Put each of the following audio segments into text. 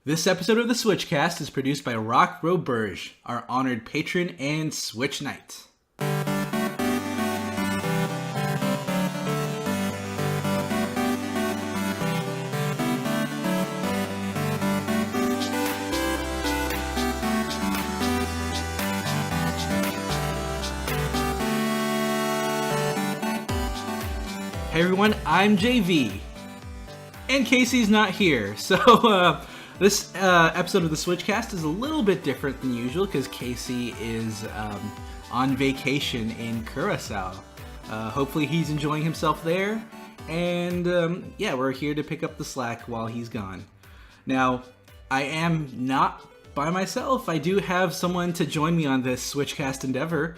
This episode of the SwitchCast is produced by Rock Roberge, our honored patron and Switch Knight. Hey everyone, I'm JV. And Casey's not here, so this episode of the SwitchCast is a little bit different than usual because Casey is on vacation in Curacao. Hopefully he's enjoying himself there, and we're here to pick up the slack while he's gone. Now, I am not by myself. I do have someone to join me on this SwitchCast endeavor.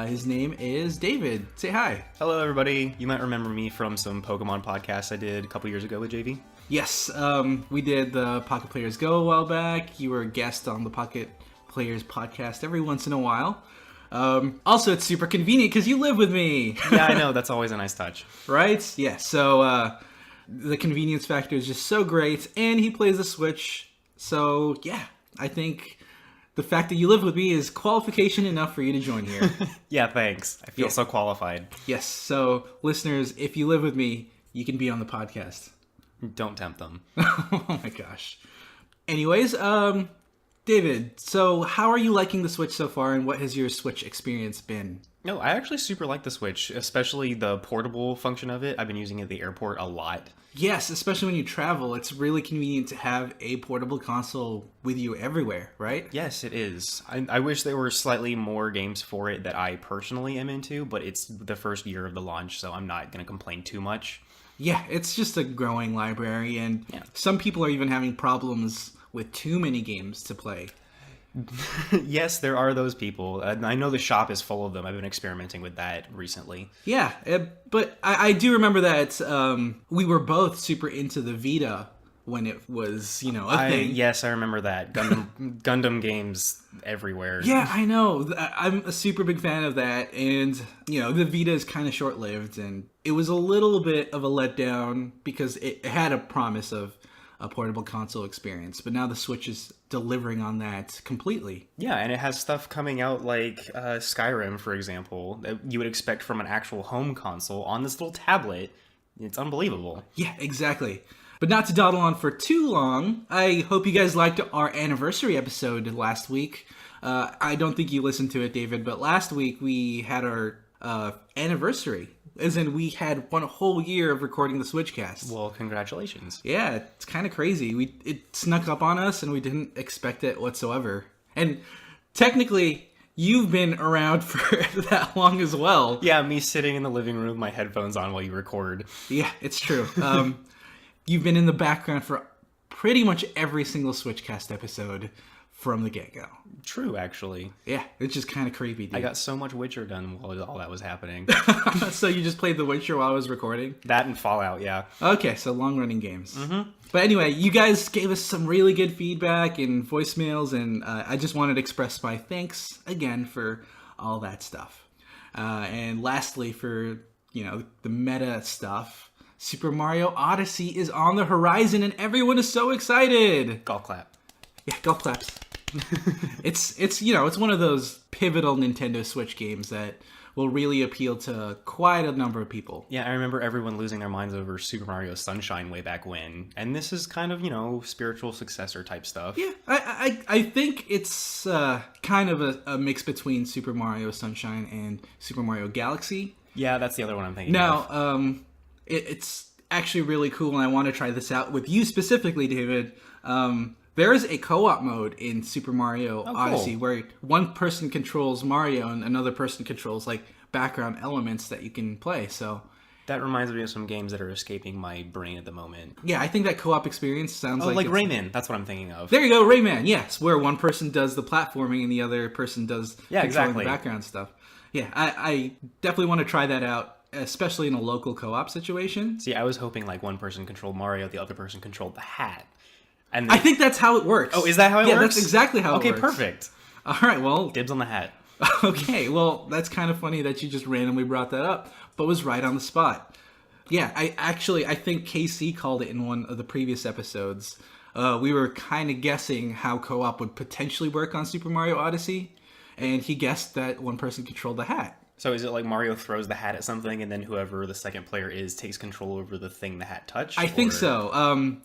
His name is David. Say hi. Hello, everybody. You might remember me from some Pokemon podcasts I did a couple years ago with JV. Yes, we did the Pocket Players Go a while back. You were a guest on the Pocket Players podcast every once in a while. Also, it's super convenient because you live with me. Yeah, I know. That's always a nice touch. Right? Yeah, so the convenience factor is just so great. And he plays the Switch. So, yeah, I think the fact that you live with me is qualification enough for you to join here. Yeah, thanks. I feel so qualified. Yes, so listeners, if you live with me, you can be on the podcast. Don't tempt them. Oh my gosh. Anyways, David, so how are you liking the Switch so far, and what has your Switch experience been? No, I actually super like the Switch, especially the portable function of it. I've been using it at the airport a lot. Yes, especially when you travel. It's really convenient to have a portable console with you everywhere, right? Yes, it is. I wish there were slightly more games for it that I personally am into, but it's the first year of the launch, so I'm not going to complain too much. Yeah, it's just a growing library, and some people are even having problems with too many games to play. Yes, there are those people. I know the shop is full of them. I've been experimenting with that recently. Yeah, but I do remember that we were both super into the Vita when it was, a thing. Yes, I remember that. Gundam games everywhere. Yeah, I know. I'm a super big fan of that, and, the Vita is kind of short-lived, and it was a little bit of a letdown because it had a promise of a portable console experience, but now the Switch is delivering on that completely. Yeah, and it has stuff coming out like Skyrim, for example, that you would expect from an actual home console on this little tablet. It's unbelievable. Yeah, exactly. But not to dawdle on for too long, I hope you guys liked our anniversary episode last week. I don't think you listened to it, David, but last week we had our anniversary. As in, we had one whole year of recording the SwitchCast. Well, congratulations. Yeah, it's kind of crazy. It snuck up on us, and we didn't expect it whatsoever. And technically, you've been around for that long as well. Yeah, me sitting in the living room with my headphones on while you record. Yeah, it's true. You've been in the background for pretty much every single SwitchCast episode from the get-go. True, actually. Yeah, it's just kind of creepy, dude. I got so much Witcher done while all that was happening. So you just played The Witcher while I was recording? That and Fallout, yeah. Okay, so long-running games. Mm-hmm. But anyway, you guys gave us some really good feedback and voicemails, and I just wanted to express my thanks again for all that stuff. And lastly, for, the meta stuff, Super Mario Odyssey is on the horizon, and everyone is so excited! Golf clap. Yeah, golf claps. It's one of those pivotal Nintendo Switch games that will really appeal to quite a number of people. Yeah, I remember everyone losing their minds over Super Mario Sunshine way back when, and this is kind of, spiritual successor type stuff. Yeah, I think it's kind of a mix between Super Mario Sunshine and Super Mario Galaxy. Yeah, that's the other one I'm thinking of. Now, it's actually really cool, and I want to try this out with you specifically, David. There is a co-op mode in Super Mario Odyssey where one person controls Mario and another person controls background elements that you can play. So that reminds me of some games that are escaping my brain at the moment. Yeah, I think that co-op experience sounds like Rayman. That's what I'm thinking of. There you go, Rayman. Yes, where one person does the platforming and the other person does the background stuff. Yeah, I definitely want to try that out, especially in a local co-op situation. See, I was hoping one person controlled Mario, the other person controlled the hat. And I think that's how it works. Oh, is that how it works? Yeah, that's exactly how it works. Okay, perfect. All right, well... Dibs on the hat. Okay, well, that's kind of funny that you just randomly brought that up, but was right on the spot. Yeah, I think KC called it in one of the previous episodes. we were kind of guessing how co-op would potentially work on Super Mario Odyssey, and he guessed that one person controlled the hat. So is it like Mario throws the hat at something, and then whoever the second player is takes control over the thing the hat touched? I think so.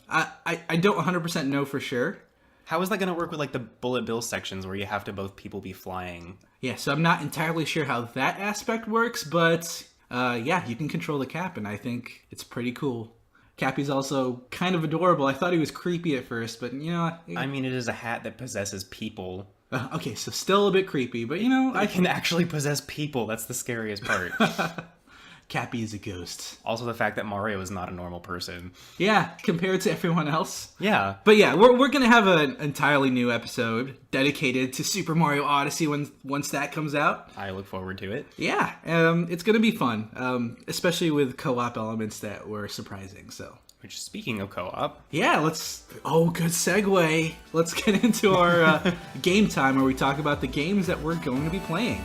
I don't 100% know for sure. How is that going to work with like the Bullet Bill sections where you have to both people be flying? Yeah, so I'm not entirely sure how that aspect works, but yeah, you can control the cap, and I think it's pretty cool. Cappy's also kind of adorable. I thought he was creepy at first, but you know... I mean, it is a hat that possesses people. Okay, so still a bit creepy, but you know... I can actually possess people. That's the scariest part. Cappy is a ghost. Also the fact that Mario is not a normal person. Yeah, compared to everyone else. Yeah. But yeah, we're going to have an entirely new episode dedicated to Super Mario Odyssey once that comes out. I look forward to it. Yeah, it's going to be fun, especially with co-op elements that were surprising, so... Which, speaking of co-op... Yeah, oh, good segue. Let's get into our game time where we talk about the games that we're going to be playing.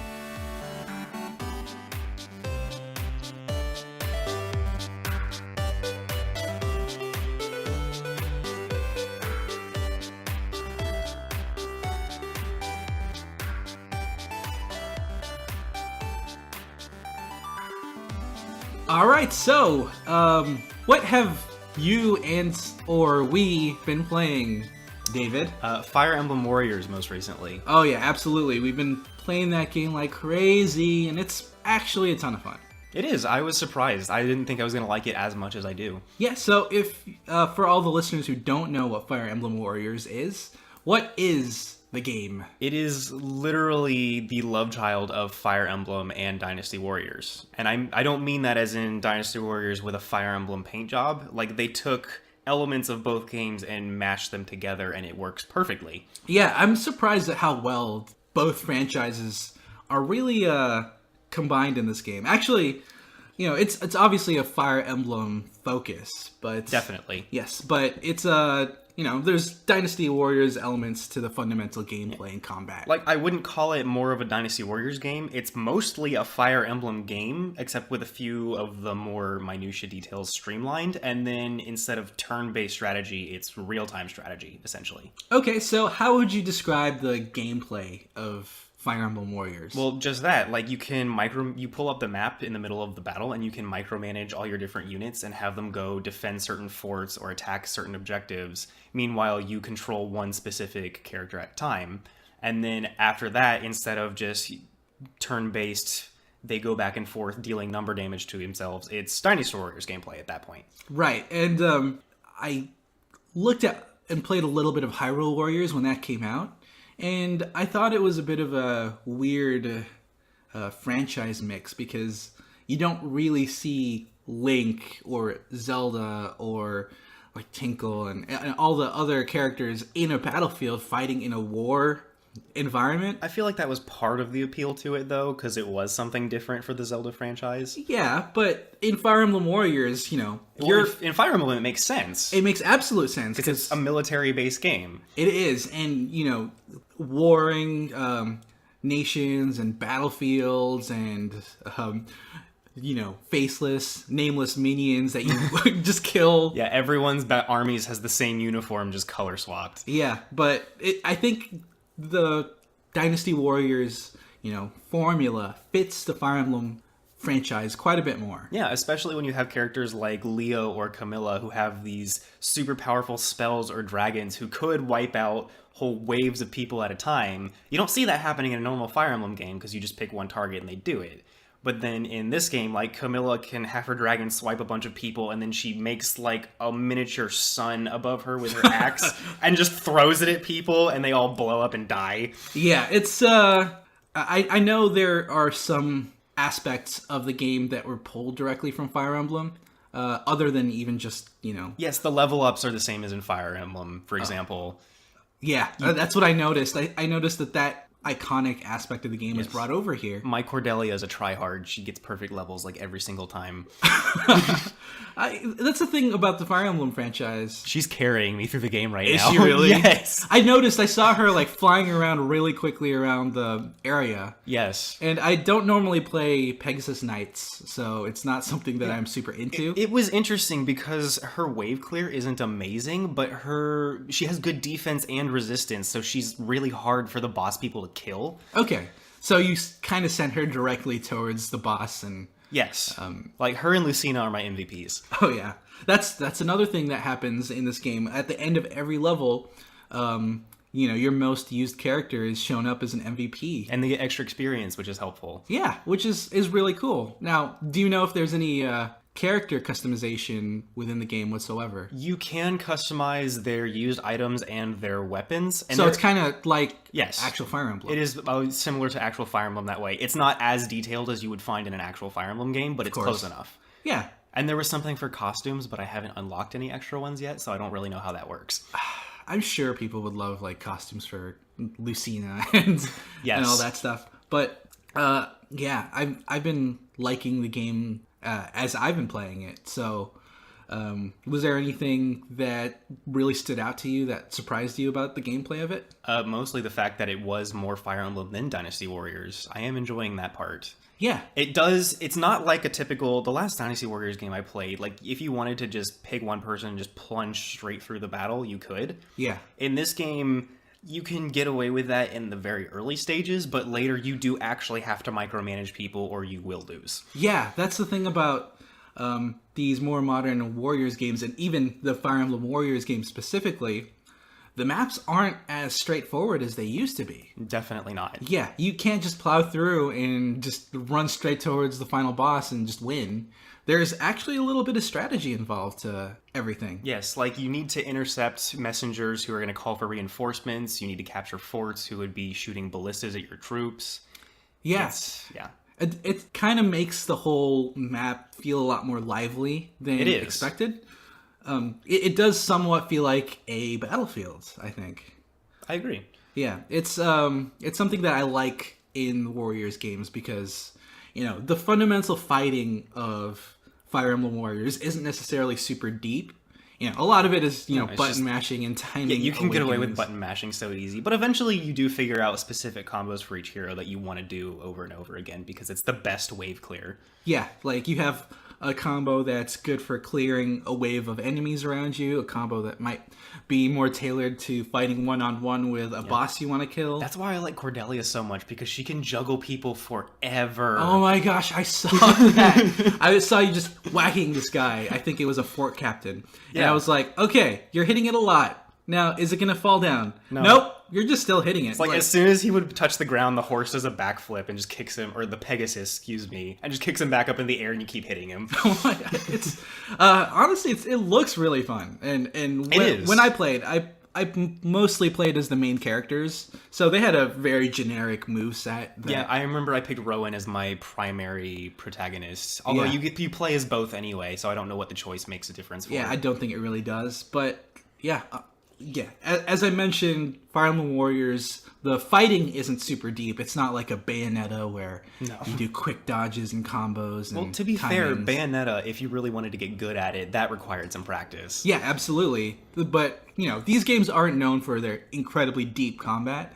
All right, so what have you or we been playing, David? Fire Emblem Warriors most recently. Oh yeah, absolutely. We've been playing that game like crazy, and it's actually a ton of fun. It is. I was surprised. I didn't think I was going to like it as much as I do. Yeah, so if for all the listeners who don't know what Fire Emblem Warriors is, what is the game? It is literally the love child of Fire Emblem and Dynasty Warriors. And I don't mean that as in Dynasty Warriors with a Fire Emblem paint job. Like, they took elements of both games and mashed them together, and it works perfectly. Yeah, I'm surprised at how well both franchises are really combined in this game. Actually, you know, it's obviously a Fire Emblem focus, but... Definitely. Yes, but it's you know, there's Dynasty Warriors elements to the fundamental gameplay and combat. Like, I wouldn't call it more of a Dynasty Warriors game. It's mostly a Fire Emblem game, except with a few of the more minutia details streamlined. And then instead of turn-based strategy, it's real-time strategy, essentially. Okay, so how would you describe the gameplay of Fire Emblem Warriors? Well, just that. Like, you pull up the map in the middle of the battle, and you can micromanage all your different units and have them go defend certain forts or attack certain objectives. Meanwhile, you control one specific character at a time. And then after that, instead of just turn-based, they go back and forth dealing number damage to themselves, it's Dynasty Warriors gameplay at that point. Right, and I looked at and played a little bit of Hyrule Warriors when that came out. And I thought it was a bit of a weird franchise mix because you don't really see Link or Zelda or like Tinkle and all the other characters in a battlefield fighting in a war environment. I feel like that was part of the appeal to it, though, because it was something different for the Zelda franchise. Yeah, but in Fire Emblem Warriors, you know... in Fire Emblem, it makes sense. It makes absolute sense. Because it's a military-based game. It is, and, you know, warring nations and battlefields and... you know, faceless, nameless minions that you just kill. Yeah, everyone's armies has the same uniform, just color swapped. Yeah, but I think the Dynasty Warriors, you know, formula fits the Fire Emblem franchise quite a bit more. Yeah, especially when you have characters like Leo or Camilla who have these super powerful spells or dragons who could wipe out whole waves of people at a time. You don't see that happening in a normal Fire Emblem game because you just pick one target and they do it. But then in this game, like, Camilla can have her dragon swipe a bunch of people, and then she makes, like, a miniature sun above her with her axe, and just throws it at people, and they all blow up and die. Yeah, it's, I know there are some aspects of the game that were pulled directly from Fire Emblem, other than even just, you know... Yes, the level ups are the same as in Fire Emblem, for example. Yeah, that's what I noticed. I noticed that iconic aspect of the game is brought over here. My Cordelia is a tryhard. She gets perfect levels like every single time. That's the thing about the Fire Emblem franchise. She's carrying me through the game right now. Is she really? Yes. I noticed, I saw her like flying around really quickly around the area. Yes. And I don't normally play Pegasus Knights, so it's not something that I'm super into. It was interesting because her wave clear isn't amazing, but she has good defense and resistance, so she's really hard for the boss people to kill. Okay. So you kind of sent her directly towards the boss and... Yes. Like, her and Lucina are my MVPs. Oh, yeah. That's another thing that happens in this game. At the end of every level, your most used character is shown up as an MVP. And they get extra experience, which is helpful. Yeah, which is really cool. Now, do you know if there's any character customization within the game whatsoever? You can customize their used items and their weapons. And so it's kind of like yes, actual Fire Emblem. It is similar to actual Fire Emblem that way. It's not as detailed as you would find in an actual Fire Emblem game, but it's close enough. Yeah. And there was something for costumes, but I haven't unlocked any extra ones yet, so I don't really know how that works. I'm sure people would love like costumes for Lucina and all that stuff. But I've been liking the game as I've been playing it. So was there anything that really stood out to you that surprised you about the gameplay of it? Mostly the fact that it was more Fire Emblem than Dynasty Warriors. I am enjoying that part. Yeah. It's not like the last Dynasty Warriors game I played, like if you wanted to just pick one person and just plunge straight through the battle, you could. Yeah. In this game, you can get away with that in the very early stages, but later you do actually have to micromanage people or you will lose. Yeah, that's the thing about these more modern Warriors games, and even the Fire Emblem Warriors game specifically. The maps aren't as straightforward as they used to be. Definitely not. Yeah, you can't just plow through and just run straight towards the final boss and just win. There's actually a little bit of strategy involved to everything. Yes, like you need to intercept messengers who are going to call for reinforcements. You need to capture forts who would be shooting ballistas at your troops. Yes. Yeah. It kind of makes the whole map feel a lot more lively than expected. It does somewhat feel like a battlefield, I think. I agree. Yeah, it's something that I like in Warriors games because, the fundamental fighting of Fire Emblem Warriors isn't necessarily super deep. A lot of it is, button mashing and timing. Yeah, you can get away with button mashing so easy. But eventually you do figure out specific combos for each hero that you want to do over and over again because it's the best wave clear. Yeah, like you have a combo that's good for clearing a wave of enemies around you, a combo that might be more tailored to fighting one-on-one with a boss you want to kill. That's why I like Cordelia so much, because she can juggle people forever. Oh my gosh, I saw that. I saw you just whacking this guy. I think it was a fort captain. And I was like, okay, you're hitting it a lot. Now, is it going to fall down? No. Nope. You're just still hitting it. It's like as soon as he would touch the ground, the horse does a backflip and just kicks him, or the Pegasus, and just kicks him back up in the air and you keep hitting him. Oh my God. It's honestly, it looks really fun. And when I played, I mostly played as the main characters, so they had a very generic moveset. Yeah, I remember I picked Rowan as my primary protagonist. Although you play as both anyway, so I don't know what the choice makes a difference for. Yeah, I don't think it really does, but yeah. As I mentioned, Fire Emblem Warriors, the fighting isn't super deep. It's not like a Bayonetta where you do quick dodges and combos. Well, to be fair, Bayonetta, if you really wanted to get good at it, that required some practice. Yeah, absolutely. But, these games aren't known for their incredibly deep combat.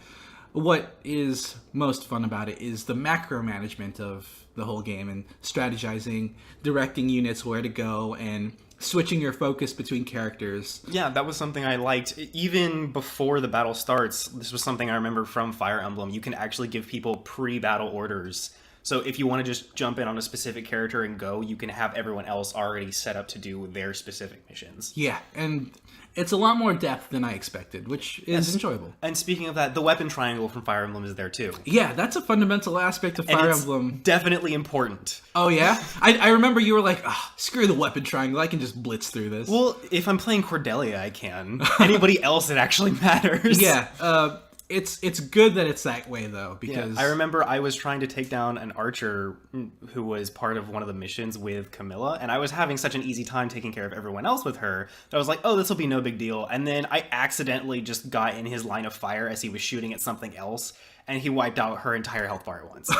What is most fun about it is the macro management of the whole game and strategizing, directing units where to go, and switching your focus between characters. Yeah, that was something I liked. Even before the battle starts, this was something I remember from Fire Emblem. You can actually give people pre-battle orders. So if you want to just jump in on a specific character and go, you can have everyone else already set up to do their specific missions. Yeah, and it's a lot more depth than I expected, which is enjoyable. And speaking of that, the weapon triangle from Fire Emblem is there too. Yeah, that's a fundamental aspect of Fire Emblem. Definitely important. Oh yeah? I remember you were like, screw the weapon triangle, I can just blitz through this. Well, if I'm playing Cordelia, I can. Anybody else, it actually matters. Yeah, it's good that it's that way though, because I remember I was trying to take down an archer who was part of one of the missions with Camilla, and I was having such an easy time taking care of everyone else with her that I was like, oh, this will be no big deal. And then I accidentally just got in his line of fire as he was shooting at something else, and he wiped out her entire health bar at once.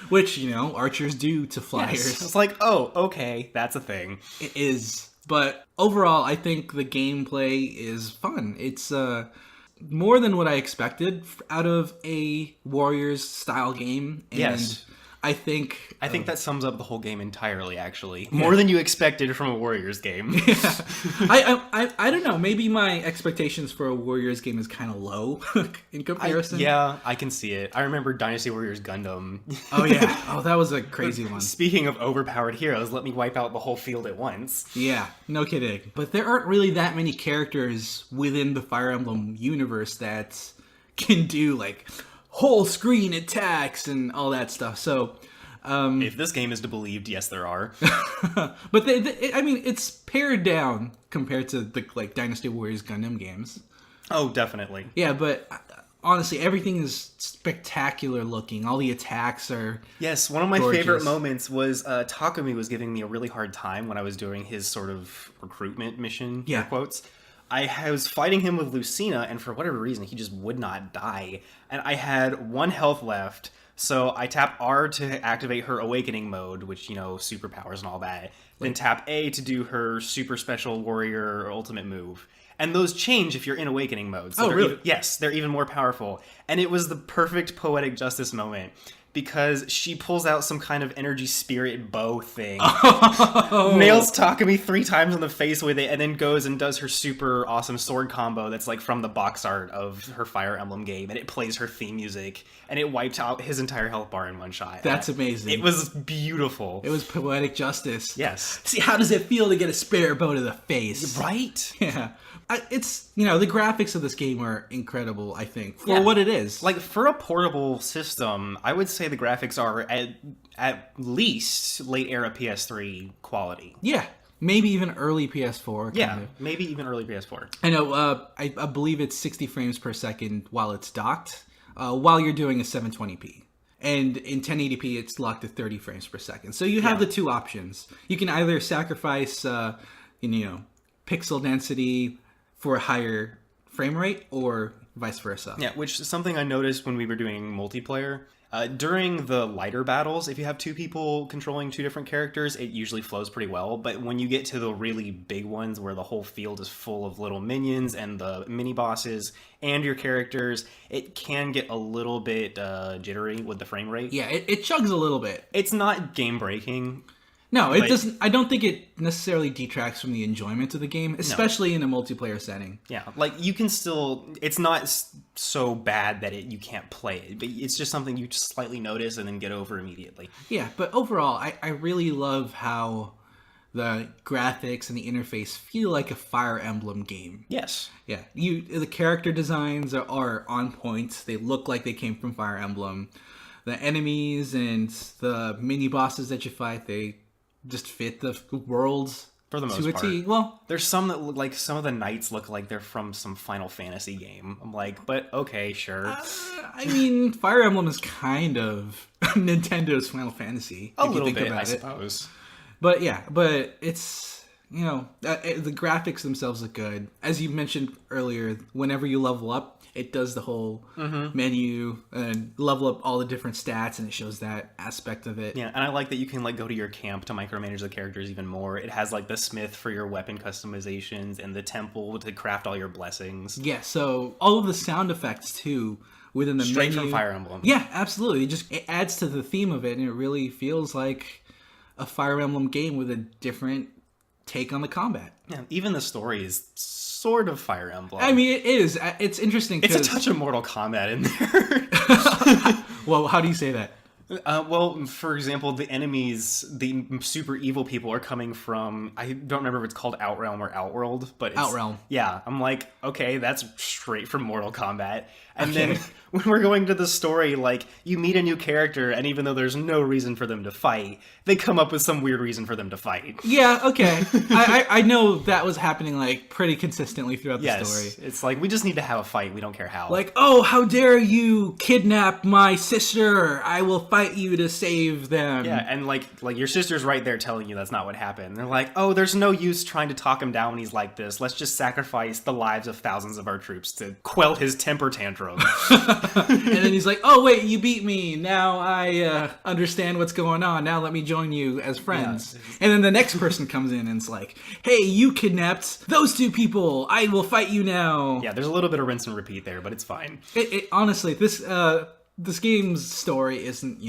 Which, archers do to flyers. Yes. It's like, oh, okay, that's a thing. It is. But overall, I think the gameplay is fun. It's more than what I expected out of a Warriors-style game. And yes. I think that sums up the whole game entirely, actually. More than you expected from a Warriors game. Yeah. I don't know. Maybe my expectations for a Warriors game is kind of low in comparison. I can see it. I remember Dynasty Warriors Gundam. Oh, yeah. Oh, that was a crazy one. Speaking of overpowered heroes, let me wipe out the whole field at once. Yeah, no kidding. But there aren't really that many characters within the Fire Emblem universe that can do, like, whole screen attacks and all that stuff. So if this game is to be believed, yes, there are. But it's pared down compared to the Dynasty Warriors Gundam games. Oh, definitely. Yeah, but honestly, everything is spectacular looking. All the attacks are yes. One of my gorgeous. favorite moments was Takumi was giving me a really hard time when I was doing his sort of recruitment mission. Yeah. Air quotes. I was fighting him with Lucina, and for whatever reason, he just would not die. And I had 1 health left, so I tap R to activate her awakening mode, which, superpowers and all that. Then tap A to do her super special warrior or ultimate move. And those change if you're in awakening mode. So really? Yes, they're even more powerful. And it was the perfect poetic justice moment, because she pulls out some kind of energy spirit bow thing, nails Takumi 3 times in the face with it, and then goes and does her super awesome sword combo that's like from the box art of her Fire Emblem game, and it plays her theme music, and it wiped out his entire health bar in one shot. That's amazing. It was beautiful. It was poetic justice. Yes. See, how does it feel to get a spirit bow to the face? Right? Yeah. It's, the graphics of this game are incredible, I think, for what it is. Like, for a portable system, I would say the graphics are at least late era PS3 quality. Yeah. Maybe even early PS4. Yeah, maybe even early PS4. I know, I believe it's 60 frames per second while it's docked, while you're doing a 720p. And in 1080p, it's locked at 30 frames per second. So you have the two options. You can either sacrifice, pixel density for a higher frame rate, or vice versa. Yeah, which is something I noticed when we were doing multiplayer. During the lighter battles, if you have 2 people controlling 2 different characters, it usually flows pretty well. But when you get to the really big ones where the whole field is full of little minions and the mini bosses and your characters, it can get a little bit jittery with the frame rate. Yeah, it chugs a little bit. It's not game breaking. No, it doesn't. I don't think it necessarily detracts from the enjoyment of the game, especially in a multiplayer setting. Yeah, like you can still. It's not so bad that you can't play it, but it's just something you just slightly notice and then get over immediately. Yeah, but overall, I really love how the graphics and the interface feel like a Fire Emblem game. Yes. Yeah, the character designs are on point. They look like they came from Fire Emblem. The enemies and the mini bosses that you fight, they just fit the worlds for the most to a part. T. Well, there's some that look like some of the knights look like they're from some Final Fantasy game. I'm like, but okay, sure. Fire Emblem is kind of Nintendo's Final Fantasy. A little bit, I suppose. But yeah, it's the graphics themselves look good. As you mentioned earlier, whenever you level up, it does the whole menu and level up all the different stats, and it shows that aspect of it. Yeah, and I like that you can go to your camp to micromanage the characters even more. It has the smith for your weapon customizations and the temple to craft all your blessings. Yeah, so all of the sound effects too within the Straight menu. from Fire Emblem. Yeah, absolutely. It adds to the theme of it, and it really feels like a Fire Emblem game with a different take on the combat. Yeah, even the story is sort of Fire Emblem. It is. It's interesting. It's a touch of Mortal Kombat in there. Well, how do you say that? Well, for example, the enemies, the super evil people are coming from, I don't remember if it's called Outrealm or Outworld, but it's... Outrealm. Yeah, I'm like, okay, that's straight from Mortal Kombat. And Okay. then when we're going to the story, like, you meet a new character, and even though there's no reason for them to fight, they come up with some weird reason for them to fight. Yeah, okay. I know that was happening, like, pretty consistently throughout the story. It's like, we just need to have a fight, we don't care how. Like, oh, how dare you kidnap my sister? I will fight you to save them. Yeah, and like your sister's right there telling you that's not what happened. They're like, oh, there's no use trying to talk him down when he's like this. Let's just sacrifice the lives of thousands of our troops to quell his temper tantrum. And then he's like, oh, wait, you beat me. Now I understand what's going on. Now let me join you as friends. Yeah. And then the next person comes in and it's like, hey, you kidnapped those two people. I will fight you now. Yeah, there's a little bit of rinse and repeat there, but it's fine. Honestly, this game's story isn't,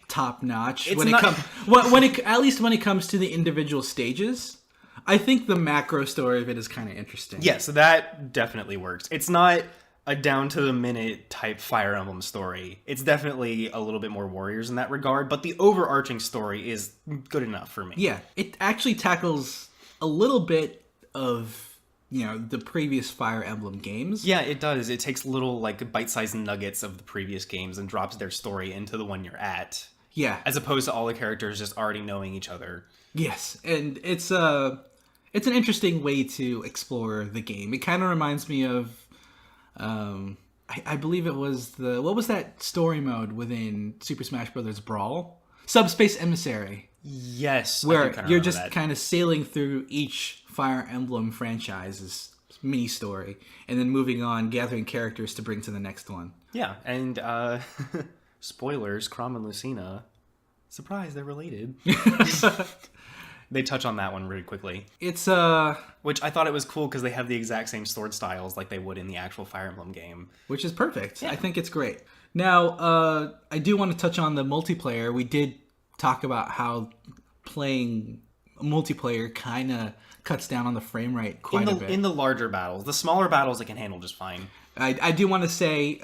top notch at least when it comes to the individual stages. I think the macro story of it is kind of interesting. Yeah, so that definitely works. It's not a down to the minute type Fire Emblem story. It's definitely a little bit more Warriors in that regard, but the overarching story is good enough for me. Yeah, it actually tackles a little bit of the previous Fire Emblem games. Yeah, it does. It takes little like bite-sized nuggets of the previous games and drops their story into the one you're at. Yeah. As opposed to all the characters just already knowing each other. Yes, and it's an interesting way to explore the game. It kind of reminds me of I believe it was what was that story mode within Super Smash Bros. Brawl? Subspace Emissary. Yes. Where you're just kind of sailing through each Fire Emblem franchise's mini story and then moving on, gathering characters to bring to the next one. Yeah, and spoilers, Chrom and Lucina, surprise, they're related. They touch on that one really quickly. It's which I thought it was cool because they have the exact same sword styles like they would in the actual Fire Emblem game. Which is perfect. Yeah. I think it's great. Now, I do want to touch on the multiplayer. We did talk about how playing multiplayer kind of cuts down on the frame rate quite a bit. In the larger battles. The smaller battles it can handle just fine. I do want to say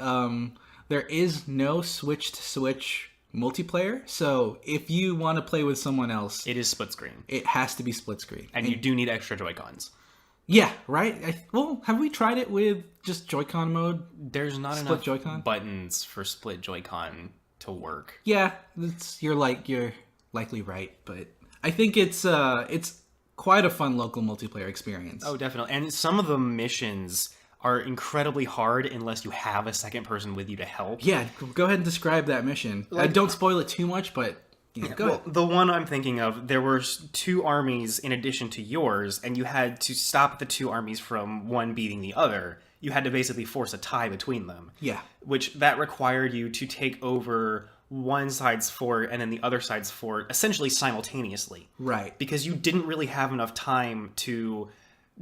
there is no switch-to-switch multiplayer, so if you want to play with someone else, it is split screen. It has to be split screen, and you do need extra Joy-Cons. Yeah, right. Well, have we tried it with just Joy-Con mode? There's not enough Joy-Con buttons for split Joy-Con to work. Yeah, you're likely right, but I think it's quite a fun local multiplayer experience. Oh, definitely, and some of the missions are incredibly hard unless you have a second person with you to help. Yeah, go ahead and describe that mission. Don't spoil it too much, but go ahead. The one I'm thinking of, there were two armies in addition to yours, and you had to stop the two armies from one beating the other. You had to basically force a tie between them. Yeah. Which that required you to take over one side's fort and then the other side's fort essentially simultaneously. Right. Because you didn't really have enough time to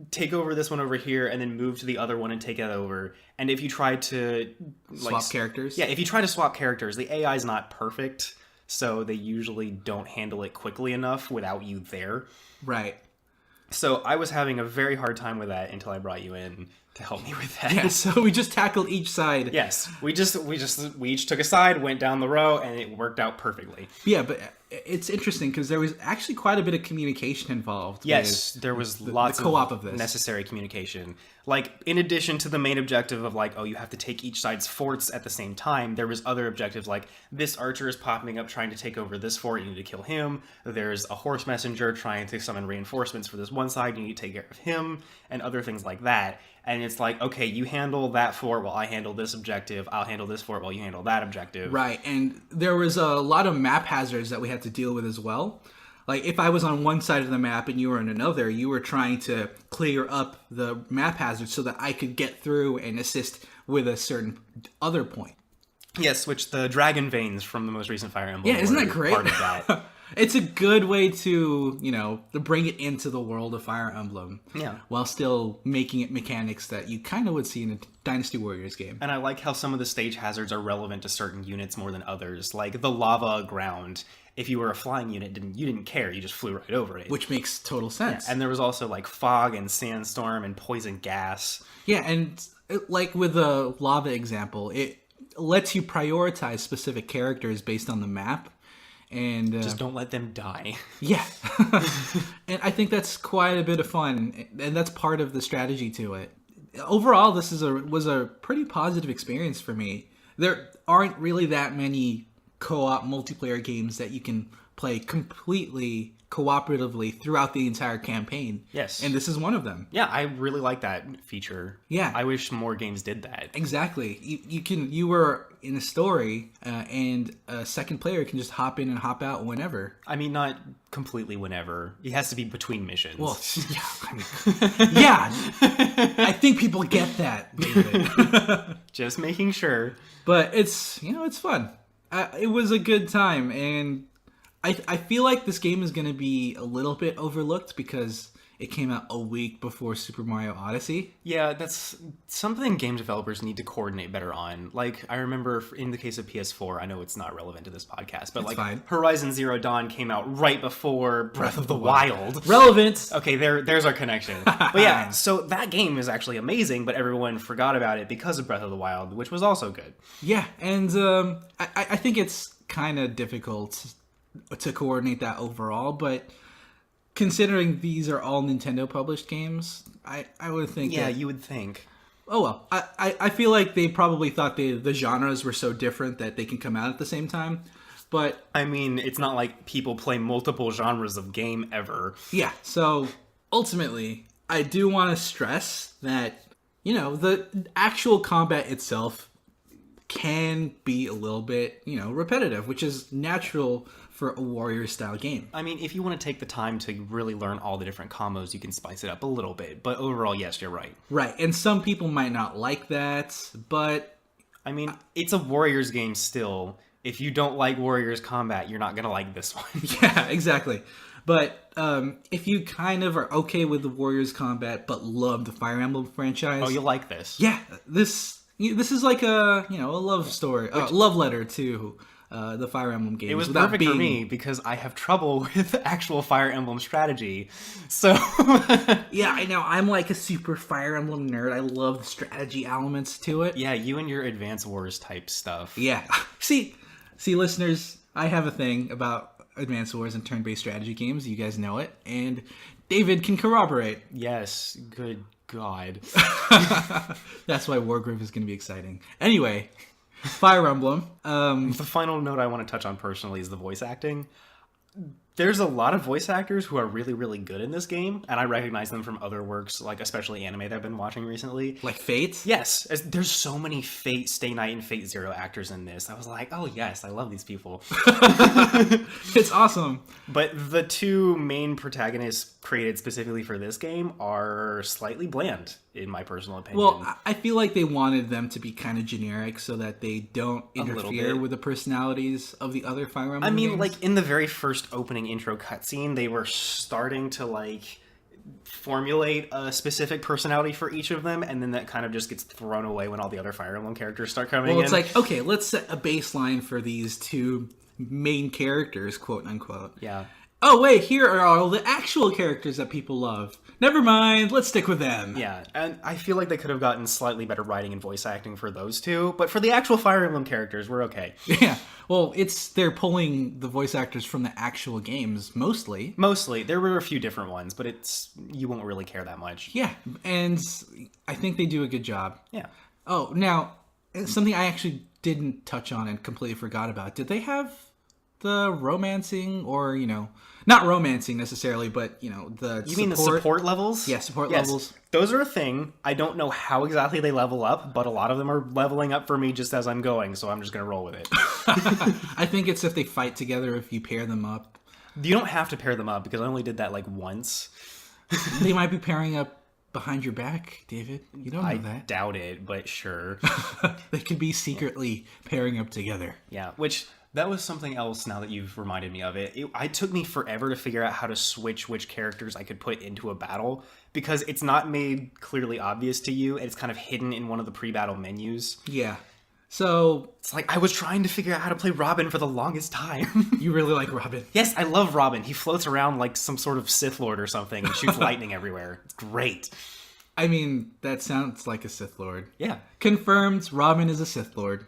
take over this one over here and then move to the other one and take it over. And if you try to swap characters, if you try to swap characters, the AI is not perfect, so they usually don't handle it quickly enough without you there. Right. So I was having a very hard time with that until I brought you in to help me with that. Yeah, so we just tackled each side. Yes, we each took a side, went down the row, and it worked out perfectly. Yeah, but it's interesting because there was actually quite a bit of communication involved. Yes, there was lots of co-op of this necessary communication. Like, in addition to the main objective of like, oh, you have to take each side's forts at the same time, there was other objectives like this archer is popping up trying to take over this fort, you need to kill him. There's a horse messenger trying to summon reinforcements for this one side, you need to take care of him, and other things like that. And it's like, okay, you handle that fort while I handle this objective. I'll handle this fort while you handle that objective. Right, and there was a lot of map hazards that we had to deal with as well. Like, if I was on one side of the map and you were on another, you were trying to clear up the map hazards so that I could get through and assist with a certain other point. Yes, which the dragon veins from the most recent Fire Emblem. Yeah, isn't that great? Part of that. It's a good way to, to bring it into the world of Fire Emblem. Yeah. While still making it mechanics that you kind of would see in a Dynasty Warriors game. And I like how some of the stage hazards are relevant to certain units more than others. Like the lava ground. If you were a flying unit, you didn't care. You just flew right over it. Which makes total sense. Yeah. And there was also like fog and sandstorm and poison gas. Yeah, and like with the lava example, lets you prioritize specific characters based on the map. And just don't let them die. Yeah. And I think that's quite a bit of fun, and that's part of the strategy to it. Overall, this was a pretty positive experience for me. There aren't really that many co-op multiplayer games that you can play completely cooperatively throughout the entire campaign. Yes. And this is one of them. Yeah, I really like that feature. Yeah. I wish more games did that. Exactly. You were in a story, and a second player can just hop in and hop out whenever. I mean, not completely whenever. It has to be between missions. Well, yeah. I mean, yeah. I think people get that, David. Just making sure. But it's fun. It was a good time, and I feel like this game is going to be a little bit overlooked because it came out a week before Super Mario Odyssey. Yeah, that's something game developers need to coordinate better on. Like, I remember in the case of PS4, I know it's not relevant to this podcast, but fine. Horizon Zero Dawn came out right before Breath of the Wild. Relevant! Okay, there's our connection. But yeah, so that game is actually amazing, but everyone forgot about it because of Breath of the Wild, which was also good. Yeah, and I think it's kind of difficult to coordinate that overall, but considering these are all Nintendo published games, I would think you would think. Oh well, I feel like they probably thought the genres were so different that they can come out at the same time, but I mean, it's not like people play multiple genres of game ever. Yeah, so ultimately I do want to stress that the actual combat itself can be a little bit repetitive, which is natural for a warrior style game. I mean, if you want to take the time to really learn all the different combos, you can spice it up a little bit. But overall, yes, you're right. Right, and some people might not like that, but I mean, it's a Warriors game still. If you don't like Warriors combat, you're not going to like this one. Yeah, exactly. But if you kind of are okay with the Warriors combat but love the Fire Emblem franchise... Oh, you'll like this. Yeah, this is like a love story, love letter to the Fire Emblem games. It was perfect for me because I have trouble with actual Fire Emblem strategy. So yeah, I know. I'm like a super Fire Emblem nerd. I love the strategy elements to it. Yeah, you and your Advance Wars type stuff. Yeah. See, listeners, I have a thing about Advance Wars and turn-based strategy games. You guys know it, and David can corroborate. Yes, good God. That's why Wargroove is going to be exciting. Anyway, Fire Emblem. The final note I want to touch on personally is the voice acting. There's a lot of voice actors who are really, really good in this game, and I recognize them from other works, like especially anime that I've been watching recently. Like Fate? Yes. There's so many Fate, Stay Night, and Fate Zero actors in this. I was like, oh yes, I love these people. It's awesome. But the two main protagonists created specifically for this game are slightly bland, in my personal opinion. Well, I feel like they wanted them to be kind of generic so that they don't interfere with the personalities of the other Fire Emblem games. Like in the very first opening intro cutscene, they were starting to formulate a specific personality for each of them, and then that kind of just gets thrown away when all the other Fire Emblem characters start coming in. Well, it's like, okay, let's set a baseline for these two main characters, quote unquote. Yeah. Oh, wait, here are all the actual characters that people love. Never mind, let's stick with them. Yeah, and I feel like they could have gotten slightly better writing and voice acting for those two, but for the actual Fire Emblem characters, we're okay. Yeah, well, they're pulling the voice actors from the actual games, mostly. Mostly. There were a few different ones, but you won't really care that much. Yeah, and I think they do a good job. Yeah. Oh, now, something I actually didn't touch on and completely forgot about. Did they have the romancing or, not romancing necessarily, but, the You mean the support levels? Yeah, support levels. Those are a thing. I don't know how exactly they level up, but a lot of them are leveling up for me just as I'm going, so I'm just going to roll with it. I think it's if they fight together, if you pair them up. You don't have to pair them up, because I only did that, once. They might be pairing up behind your back, David. You don't know that. I doubt it, but sure. They could be secretly pairing up together. Yeah, which... That was something else now that you've reminded me of it. It took me forever to figure out how to switch which characters I could put into a battle because it's not made clearly obvious to you. And it's kind of hidden in one of the pre-battle menus. Yeah. So... It's like I was trying to figure out how to play Robin for the longest time. You really like Robin? Yes, I love Robin. He floats around like some sort of Sith Lord or something and shoots lightning everywhere. It's great. I mean, that sounds like a Sith Lord. Yeah. Confirmed, Robin is a Sith Lord.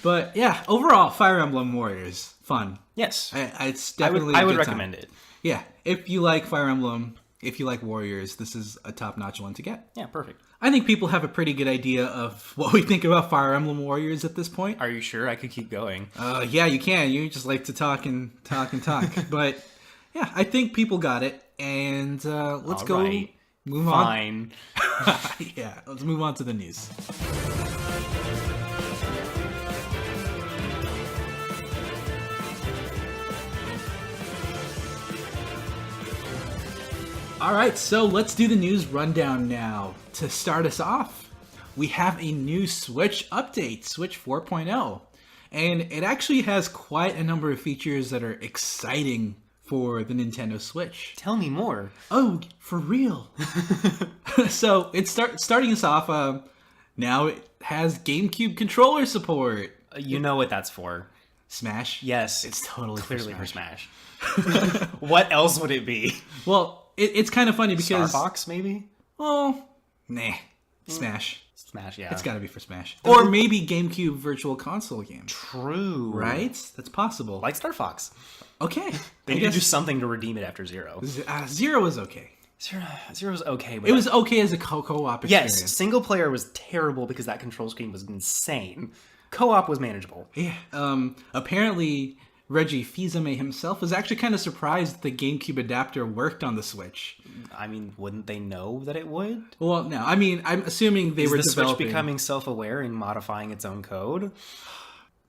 But yeah, overall, Fire Emblem Warriors, fun. Yes. It's definitely I would a good recommend time. it. Yeah, if you like Fire Emblem, if you like Warriors, this is a top-notch one to get. Yeah, perfect. I think people have a pretty good idea of what we think about Fire Emblem Warriors at this point. Are you sure? I could keep going. Yeah, you can. You just like to talk and talk and talk. But yeah, I think people got it. And let's All go right. move Fine. on. Yeah, let's move on to the news. All right, so let's do the news rundown now. To start us off, we have a new Switch update, Switch 4.0. And it actually has quite a number of features that are exciting for the Nintendo Switch. Tell me more. Oh, for real? So it's starting us off. Now it has GameCube controller support. You know what that's for. Smash? Yes. It's totally clearly for Smash. What else would it be? Well, it's kind of funny because... Star Fox, maybe? Well, nah. Smash. Smash, yeah. It's got to be for Smash. Or maybe GameCube Virtual Console game. True. Right? That's possible. Like Star Fox. Okay. They need to do something to redeem it after Zero. Zero was okay. Zero's okay. But It was okay as a co-op experience. Yes, single player was terrible because that control scheme was insane. Co-op was manageable. Yeah. Apparently, Reggie Fils-Aimé himself was actually kind of surprised the GameCube adapter worked on the Switch. I mean, wouldn't they know that it would? Well, no. I mean, I'm assuming they were Is the developing... Switch becoming self-aware and modifying its own code?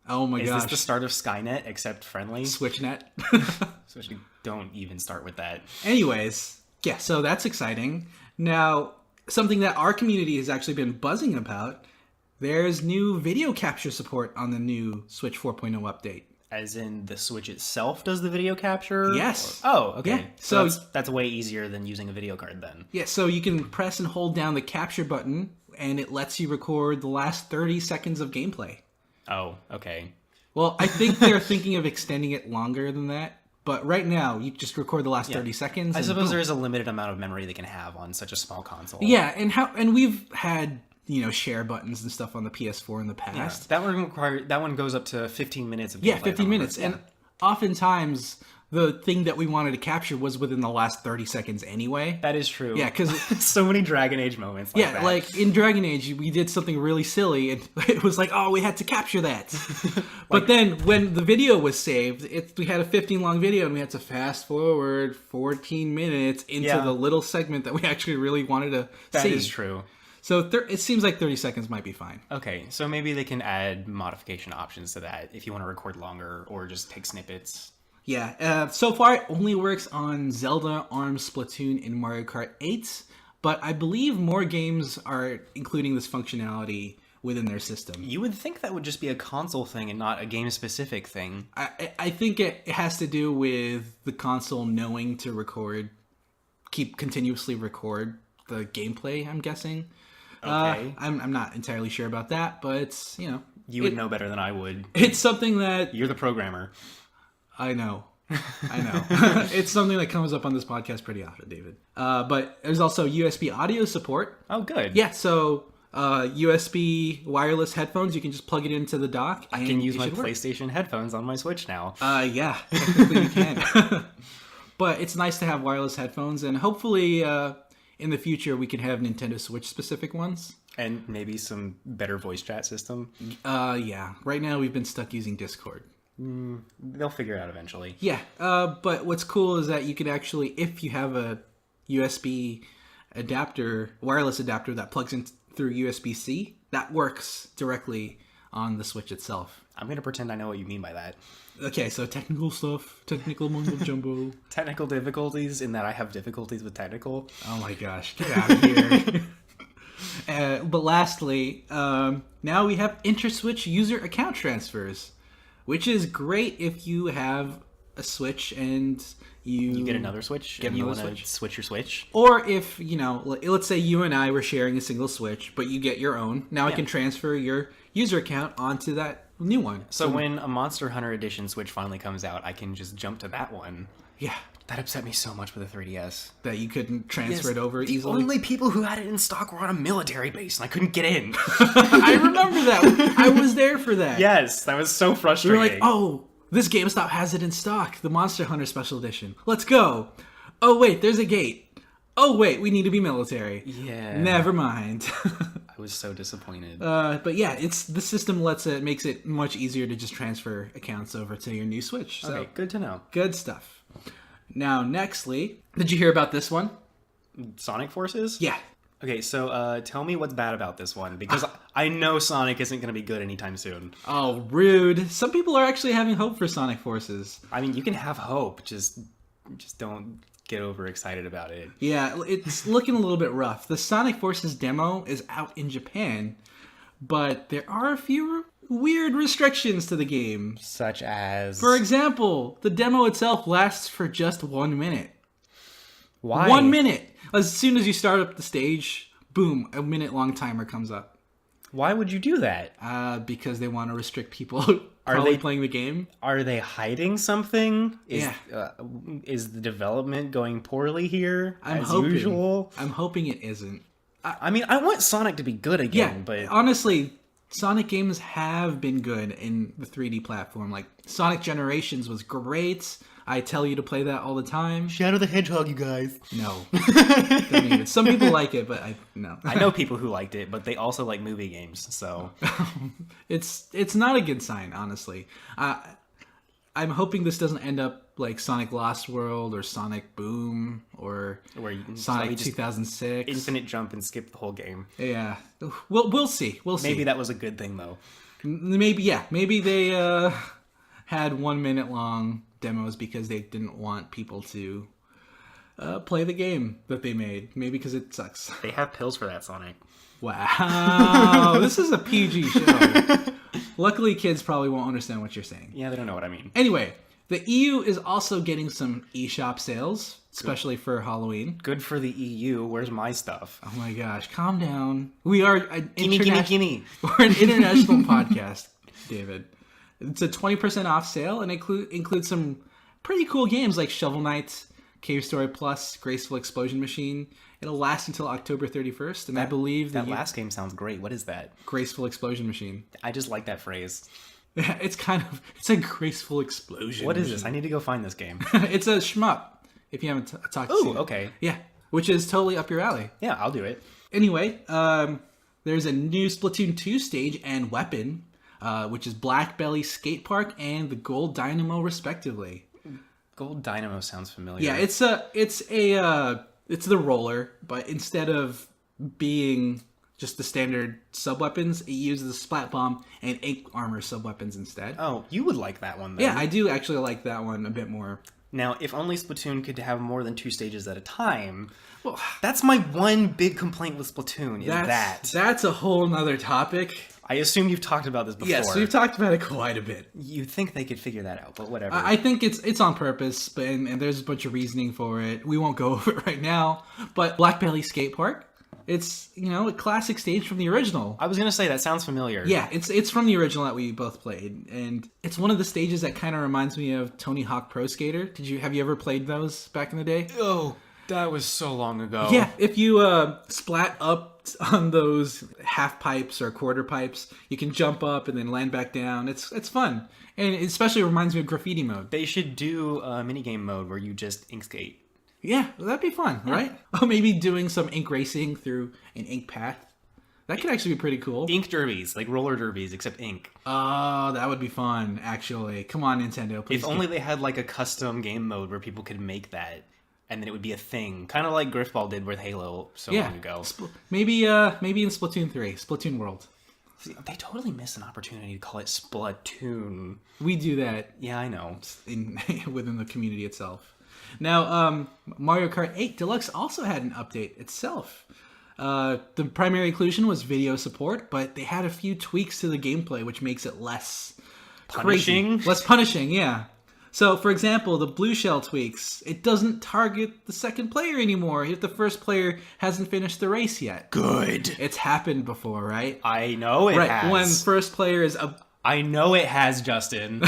Oh my gosh. Is this the start of Skynet, except friendly? SwitchNet. Switch, don't even start with that. Anyways, yeah, so that's exciting. Now, something that our community has actually been buzzing about, there's new video capture support on the new Switch 4.0 update. As in the Switch itself does the video capture? Yes. Oh, okay. Yeah. So that's way easier than using a video card then. Yeah, so you can press and hold down the capture button, and it lets you record the last 30 seconds of gameplay. Oh, okay. Well, I think they're thinking of extending it longer than that. But right now, you just record the last 30 seconds. I and suppose boom. there is a limited amount of memory they can have on such a small console. Yeah, and we've had, share buttons and stuff on the PS4 in the past. Yeah, that one goes up to 15 minutes of gameplay. Yeah, 15 minutes. And oftentimes, the thing that we wanted to capture was within the last 30 seconds anyway. That is true. Yeah, because... so many Dragon Age moments like that. Like in Dragon Age, we did something really silly, and it was like, oh, we had to capture that. But then, when the video was saved, we had a 15-long video, and we had to fast forward 14 minutes into the little segment that we actually really wanted to see. That is true. So it seems like 30 seconds might be fine. Okay, so maybe they can add modification options to that if you want to record longer or just take snippets. Yeah, so far it only works on Zelda, ARMS, Splatoon, and Mario Kart 8, but I believe more games are including this functionality within their system. You would think that would just be a console thing and not a game-specific thing. I think it has to do with the console knowing to continuously record the gameplay, I'm guessing. Okay. I'm not entirely sure about that, but it's, You would know better than I would. It's something that... You're the programmer. I know. It's something that comes up on this podcast pretty often, David. But there's also USB audio support. Oh, good. Yeah, so USB wireless headphones, you can just plug it into the dock. I can use my PlayStation headphones on my Switch now. Yeah, technically you can. But it's nice to have wireless headphones, and hopefully in the future we can have Nintendo Switch specific ones. And maybe some better voice chat system. Yeah. Right now we've been stuck using Discord. They'll figure it out eventually. Yeah, but what's cool is that you can actually, if you have a USB adapter, wireless adapter that plugs in through USB-C, that works directly on the Switch itself. I'm going to pretend I know what you mean by that. Okay, so technical stuff, technical mumbo jumbo. Technical difficulties in that I have difficulties with technical. Oh my gosh, get out of here. But lastly, now we have Interswitch user account transfers, which is great if you have a Switch and you get another Switch and you want to switch your Switch. Or if, let's say you and I were sharing a single Switch, but you get your own. Now I can transfer your user account onto that new one. So when a Monster Hunter Edition Switch finally comes out, I can just jump to that one Yeah. That upset me so much with the 3DS. That you couldn't transfer it over the easily. Only people who had it in stock were on a military base, and I couldn't get in. I remember that. I was there for that. Yes, that was so We frustrating. were like, oh, this GameStop has it in stock. The Monster Hunter Special Edition. Let's go. Oh, wait, there's a gate. Oh, wait, we need to be military. Yeah. Never mind. I was so disappointed. But yeah, the system makes it much easier to just transfer accounts over to your new Switch. So Okay, good to know. good stuff. Now, nextly, did you hear about this one? Sonic Forces? Yeah. Okay, so tell me what's bad about this one, because I know Sonic isn't going to be good anytime soon. Oh, rude. Some people are actually having hope for Sonic Forces. I mean, you can have hope, just don't get overexcited about it. Yeah, it's looking a little bit rough. The Sonic Forces demo is out in Japan, but there are a few weird restrictions to the game. Such as... For example, the demo itself lasts for just 1 minute. Why? 1 minute! As soon as you start up the stage, boom, a minute-long timer comes up. Why would you do that? Because they want to restrict people they playing the game. Are they hiding something? Yeah. Is the development going poorly here, as hoping, usual? I'm hoping it isn't. I mean, I want Sonic to be good again, Yeah, but... honestly, Sonic games have been good in the 3D platform. Like, Sonic Generations was great. I tell you to play that all the time. Shadow the Hedgehog, you guys. No. Don't even. Some people like it, but no. I know people who liked it, but they also like movie games, so... It's not a good sign, honestly. I'm hoping this doesn't end up like Sonic Lost World or Sonic Boom or Sonic 2006. Infinite jump and skip the whole game. Yeah. We'll see. We'll see. Maybe that was a good thing, though. Maybe they had 1 minute long demos because they didn't want people to play the game that they made. Maybe because it sucks. They have pills for that, Sonic. Wow. This is a PG show. Luckily, kids probably won't understand what you're saying. Yeah, they don't know what I mean. Anyway, the EU is also getting some eShop sales, especially for Halloween. Good for the EU. Where's my stuff? Oh my gosh, calm down. We are an Gimme. We're an international podcast, David. It's a 20% off sale and includes some pretty cool games like Shovel Knight, Cave Story Plus, Graceful Explosion Machine. It'll last until October 31st, and I believe that last game sounds great. What is that? Graceful Explosion Machine. I just like that phrase. It's a graceful explosion. What is this? I need to go find this game. It's a shmup, if you haven't talked to it. Okay. Yeah, which is totally up your alley. Yeah, I'll do it. Anyway, there's a new Splatoon 2 stage and weapon, which is Black Belly Skate Park and the Gold Dynamo, respectively. Gold Dynamo sounds familiar. Yeah, it's the roller, but instead of being just the standard sub-weapons, it uses the Splat Bomb and Ink Armor sub-weapons instead. Oh, you would like that one, then. Yeah, I do actually like that one a bit more. Now, if only Splatoon could have more than 2 stages at a time, well, that's my one big complaint with Splatoon, is that. That's a whole nother topic. I assume you've talked about this before. Yes, we've talked about it quite a bit. You'd think they could figure that out, but whatever. I think it's on purpose, and there's a bunch of reasoning for it. We won't go over it right now, but Black Belly Skate Park, it's, a classic stage from the original. I was going to say, that sounds familiar. Yeah, it's from the original that we both played, and it's one of the stages that kind of reminds me of Tony Hawk Pro Skater. Have you ever played those back in the day? Oh, that was so long ago. Yeah, if you splat up on those half pipes or quarter pipes, you can jump up and then land back down. It's fun, and it especially reminds me of graffiti mode. They should do a minigame mode where you just ink skate. Yeah, that'd be fun, right? Oh, maybe doing some ink racing through an ink path. That could actually be pretty cool. Ink derbies, like roller derbies, except ink. Oh, that would be fun, actually. Come on, Nintendo, please. If only they had like a custom game mode where people could make that, and then it would be a thing. Kind of like Griffball did with Halo long ago. Maybe in Splatoon 3, Splatoon World. See, they totally missed an opportunity to call it Splatoon. We do that. Yeah, I know. Within the community itself. Now, Mario Kart 8 Deluxe also had an update itself. The primary inclusion was video support, but they had a few tweaks to the gameplay, which makes it less punishing. Less punishing, yeah. So, for example, the blue shell tweaks, it doesn't target the second player anymore if the first player hasn't finished the race yet. Good. It's happened before, right? I know it has. When first player is I know it has, Justin.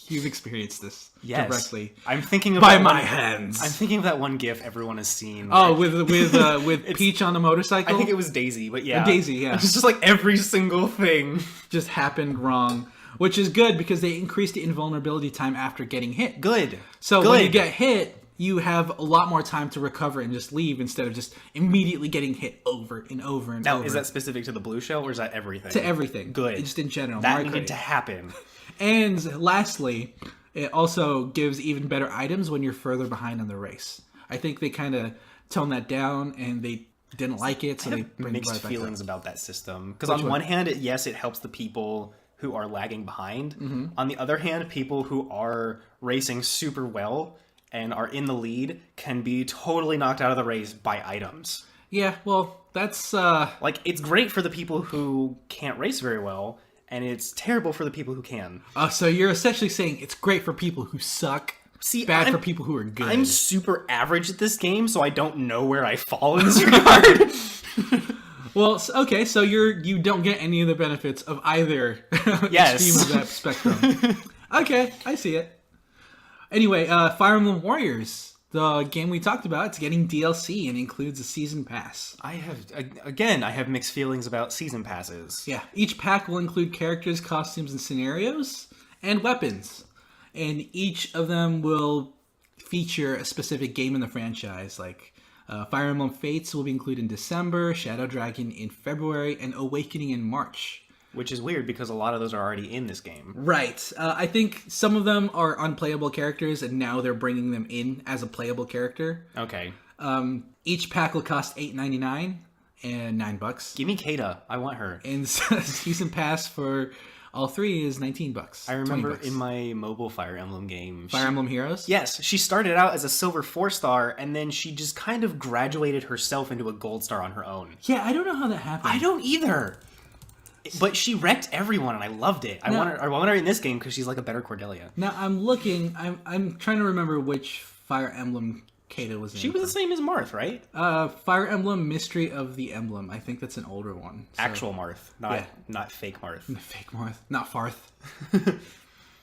You've experienced this Yes. directly. I'm thinking of by that my one- hands. I'm thinking of that one GIF everyone has seen. Oh, with Peach on the motorcycle. I think it was Daisy, but yeah. Daisy, yeah. It's just like every single thing. just happened wrong, which is good because they increased the invulnerability time after getting hit. Good. So Good. when you get hit, you have a lot more time to recover and just leave instead of just immediately getting hit over and over and Now, over. is that specific to the blue shell or is that everything? to everything? Good. Just in general. That Mario needed Kart. to happen. And lastly, it also gives even better items when you're further behind in the race. I think they kind of toned that down and they didn't like it, so they bring it Mixed right back feelings up. about that system. Because on one hand, yes, it helps the people who are lagging behind. Mm-hmm. On the other hand, people who are racing super well and are in the lead can be totally knocked out of the race by items. Yeah, well, that's Like, it's great for the people who can't race very well, and it's terrible for the people who can. so you're essentially saying it's great for people who suck, See, bad for I'm- people who are good. I'm super average at this game, so I don't know where I fall in this regard. Well, okay, so you don't get any of the benefits of either Yes. extreme of that spectrum. Okay, I see it. Anyway, Fire Emblem Warriors, the game we talked about, it's getting DLC and includes a season pass. I have mixed feelings about season passes. Yeah, each pack will include characters, costumes, and scenarios, and weapons. And each of them will feature a specific game in the franchise, like Fire Emblem Fates will be included in December, Shadow Dragon in February, and Awakening in March. Which is weird because a lot of those are already in this game. Right. I think some of them are unplayable characters, and now they're bringing them in as a playable character. Okay. Each pack will cost $8.99 and $9. Give me Kata. I want her. And season pass for all three is $19. I remember $20. in my mobile Fire Emblem game. Fire Emblem Heroes. Yes, she started out as a silver 4-star, and then she just kind of graduated herself into a gold star on her own. Yeah, I don't know how that happened. I don't either. But she wrecked everyone, and I loved it. I want her in this game because she's like a better Cordelia. Now I'm looking. I'm trying to remember which Fire Emblem Kata was in. She was the same as Marth, right? Fire Emblem Mystery of the Emblem. I think that's an older one. So- Actual Marth, not fake Marth. Fake Marth, not Farth.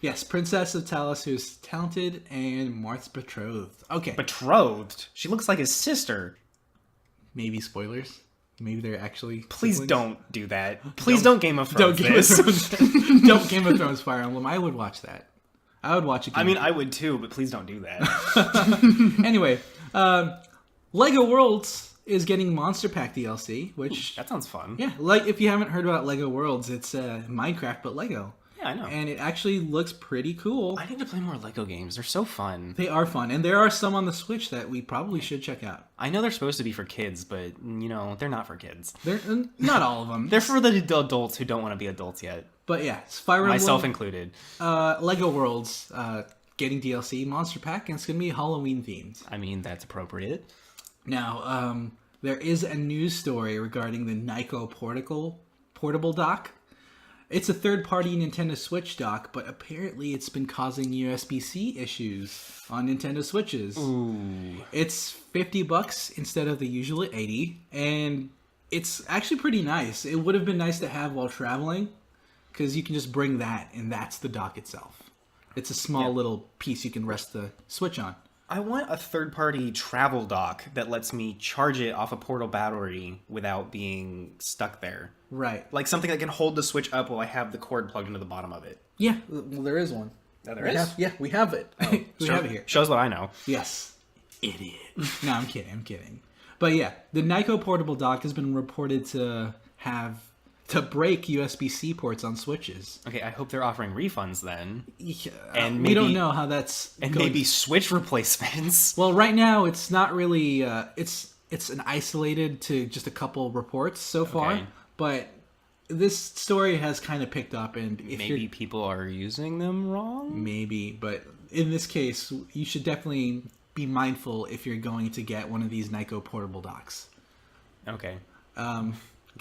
Yes, Princess of Talos, who's talented, and Marth's betrothed. Okay, Betrothed. She looks like his sister. maybe spoilers. Maybe they're actually. Please siblings. don't do that. Please don't Game of Don't Thrones Game of this. Thrones. Don't Game of Thrones Fire Emblem. I would watch that. I would watch it. I mean, I would too, but please don't do that. Anyway, Lego Worlds is getting Monster Pack DLC, which That sounds fun. yeah, like if you haven't heard about Lego Worlds, it's Minecraft but Lego. Yeah, I know. And it actually looks pretty cool. I need to play more Lego games. They're so fun. They are fun, and there are some on the Switch that we probably should check out. I know they're supposed to be for kids, but, they're not for kids. They're not all of them. They're for the adults who don't want to be adults yet. But yeah, it's Fire Emblem, Myself included. Lego Worlds getting DLC Monster Pack, and it's going to be Halloween themed. I mean, that's appropriate. Now, there is a news story regarding the Nyko portable dock. It's a third-party Nintendo Switch dock, but apparently it's been causing USB-C issues on Nintendo Switches. Ooh. It's $50 instead of the usual 80, and it's actually pretty nice. It would have been nice to have while traveling, because you can just bring that, and that's the dock itself. It's a small little piece you can rest the Switch on. I want a third-party travel dock that lets me charge it off a portal battery without being stuck there. Right. Like something that can hold the Switch up while I have the cord plugged into the bottom of it. Yeah, well, there is one. Oh, there We is? have- yeah, we have it. We have it here. Shows what I know. Yes. Idiot. No, I'm kidding. But yeah, the Nyko portable dock has been reported to break USB-C ports on Switches. Okay, I hope they're offering refunds then. Yeah, And we don't maybe- know how that's And going. maybe Switch replacements. Well, right now it's not really. It's an isolated to just a couple reports so far, Okay. but this story has kind of picked up, and if Maybe you're people are using them wrong? maybe, but in this case, you should definitely be mindful if you're going to get one of these Nyko portable docks. Okay.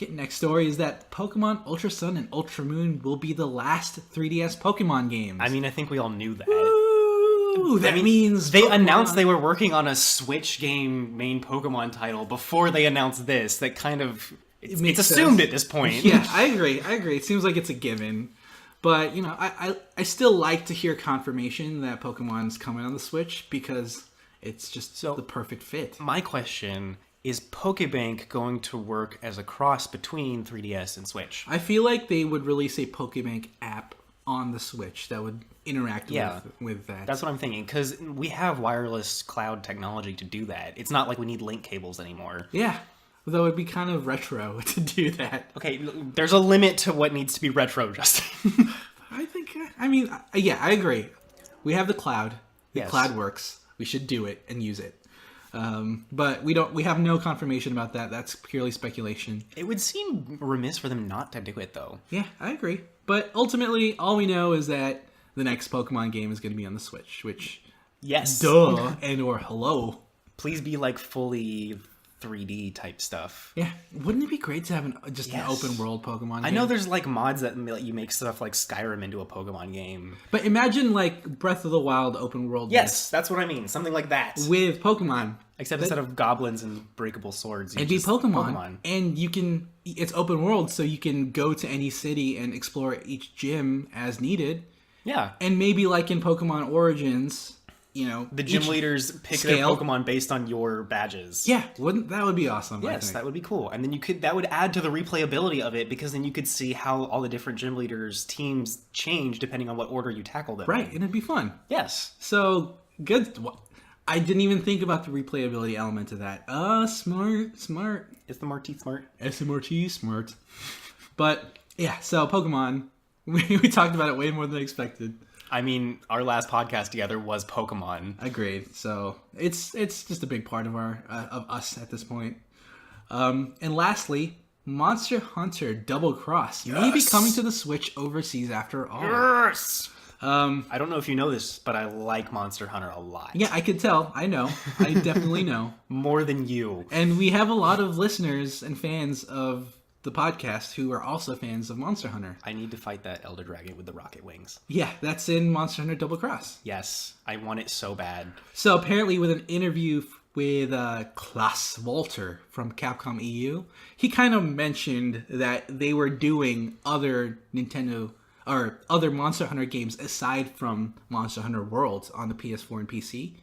Next story is that Pokemon Ultra Sun and Ultra Moon will be the last 3DS Pokemon games. I mean, I think we all knew that. Ooh, that means They Pokemon- announced they were working on a Switch game main Pokemon title before they announced this. That kind of It's assumed at this point. Yeah, I agree. It seems like it's a given. But, I still like to hear confirmation that Pokemon's coming on the Switch because it's just the perfect fit. My question is Pokebank going to work as a cross between 3DS and Switch? I feel like they would release a Pokebank app on the Switch that would interact with that. That's what I'm thinking, because we have wireless cloud technology to do that. It's not like we need link cables anymore. Yeah, though it'd be kind of retro to do that. Okay, there's a limit to what needs to be retro, Justin. I agree. We have the cloud. The Yes. cloud works. We should do it and use it. But we have no confirmation about that. That's purely speculation. It would seem remiss for them not to do it, though. Yeah, I agree. But ultimately, all we know is that the next Pokemon game is going to be on the Switch, which... Yes. Duh, and or hello. Please be like fully 3D type stuff. Yeah, wouldn't it be great to have an open world Pokemon game? I know there's like mods that let you make stuff like Skyrim into a Pokemon game. But imagine like Breath of the Wild open world. Yes, that's what I mean. Something like that. With Pokemon. Except instead of goblins and breakable swords, it'd be Pokemon. And it's open world, so you can go to any city and explore each gym as needed. Yeah. And maybe like in Pokemon Origins, the gym leaders pick their Pokemon based on your badges. Yeah, that would be awesome? Yes, that would be cool. And then that would add to the replayability of it, because then you could see how all the different gym leaders' teams change depending on what order you tackle them. Right, and it'd be fun. Yes. So good. I didn't even think about the replayability element of that. Smart. It's the Marty smart. SMRT smart. But yeah, so Pokemon, we talked about it way more than I expected. I mean, our last podcast together was Pokemon. Agreed. So it's just a big part of of us at this point. And lastly, Monster Hunter Double Cross may be coming to the Switch overseas after all. Yes. I don't know if you know this, but I like Monster Hunter a lot. Yeah, I could tell. I know. I definitely know. More than you. And we have a lot of listeners and fans of the podcast who are also fans of Monster Hunter. I need to fight that Elder Dragon with the rocket wings. Yeah, that's in Monster Hunter Double Cross. Yes, I want it so bad. So apparently with an interview with Klaus Walter from Capcom EU, he kind of mentioned that they were doing other other Monster Hunter games aside from Monster Hunter World on the PS4 and PC.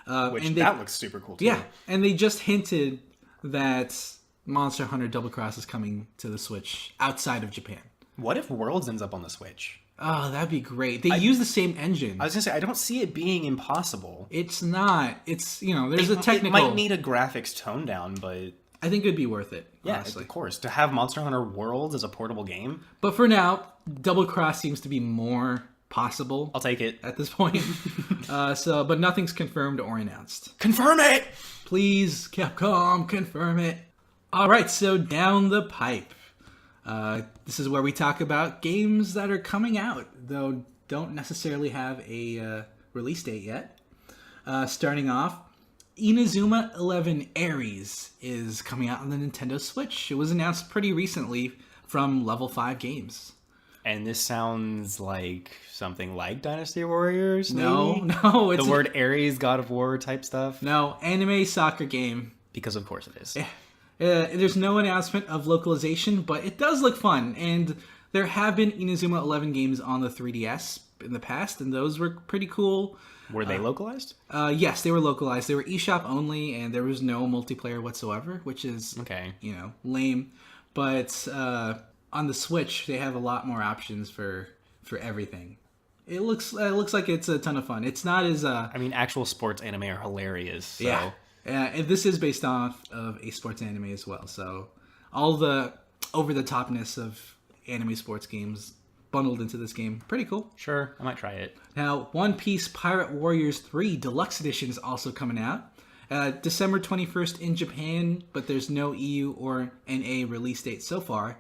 That looks super cool too. Yeah, and they just hinted that Monster Hunter Double Cross is coming to the Switch outside of Japan. What if Worlds ends up on the Switch? Oh, that'd be great. They use the same engine. I was gonna say, I don't see it being impossible. It's not. It's, there's a technical... It might need a graphics tone down, but... I think it'd be worth it, yeah, honestly. Of course. To have Monster Hunter Worlds as a portable game. But for now, Double Cross seems to be more possible. I'll take it. At this point. But nothing's confirmed or announced. Confirm it! Please, Capcom, confirm it. All right, so down the pipe. This is where we talk about games that are coming out, though don't necessarily have a release date yet. Starting off, Inazuma 11 Aries is coming out on the Nintendo Switch. It was announced pretty recently from Level 5 Games. And this sounds like something like Dynasty Warriors, maybe? No. It's the word Aries, God of War type stuff? No, anime soccer game. Because of course it is. Yeah. There's no announcement of localization, but it does look fun. And there have been Inazuma 11 games on the 3DS in the past, and those were pretty cool. Were they localized? Yes, they were localized. They were eShop only, and there was no multiplayer whatsoever, which is, lame. But on the Switch, they have a lot more options for everything. It looks like it's a ton of fun. It's not as... actual sports anime are hilarious. So. Yeah. And this is based off of a sports anime as well. So all the over-the-topness of anime sports games bundled into this game. Pretty cool. Sure, I might try it. Now, One Piece Pirate Warriors 3 Deluxe Edition is also coming out. December 21st in Japan, but there's no EU or NA release date so far.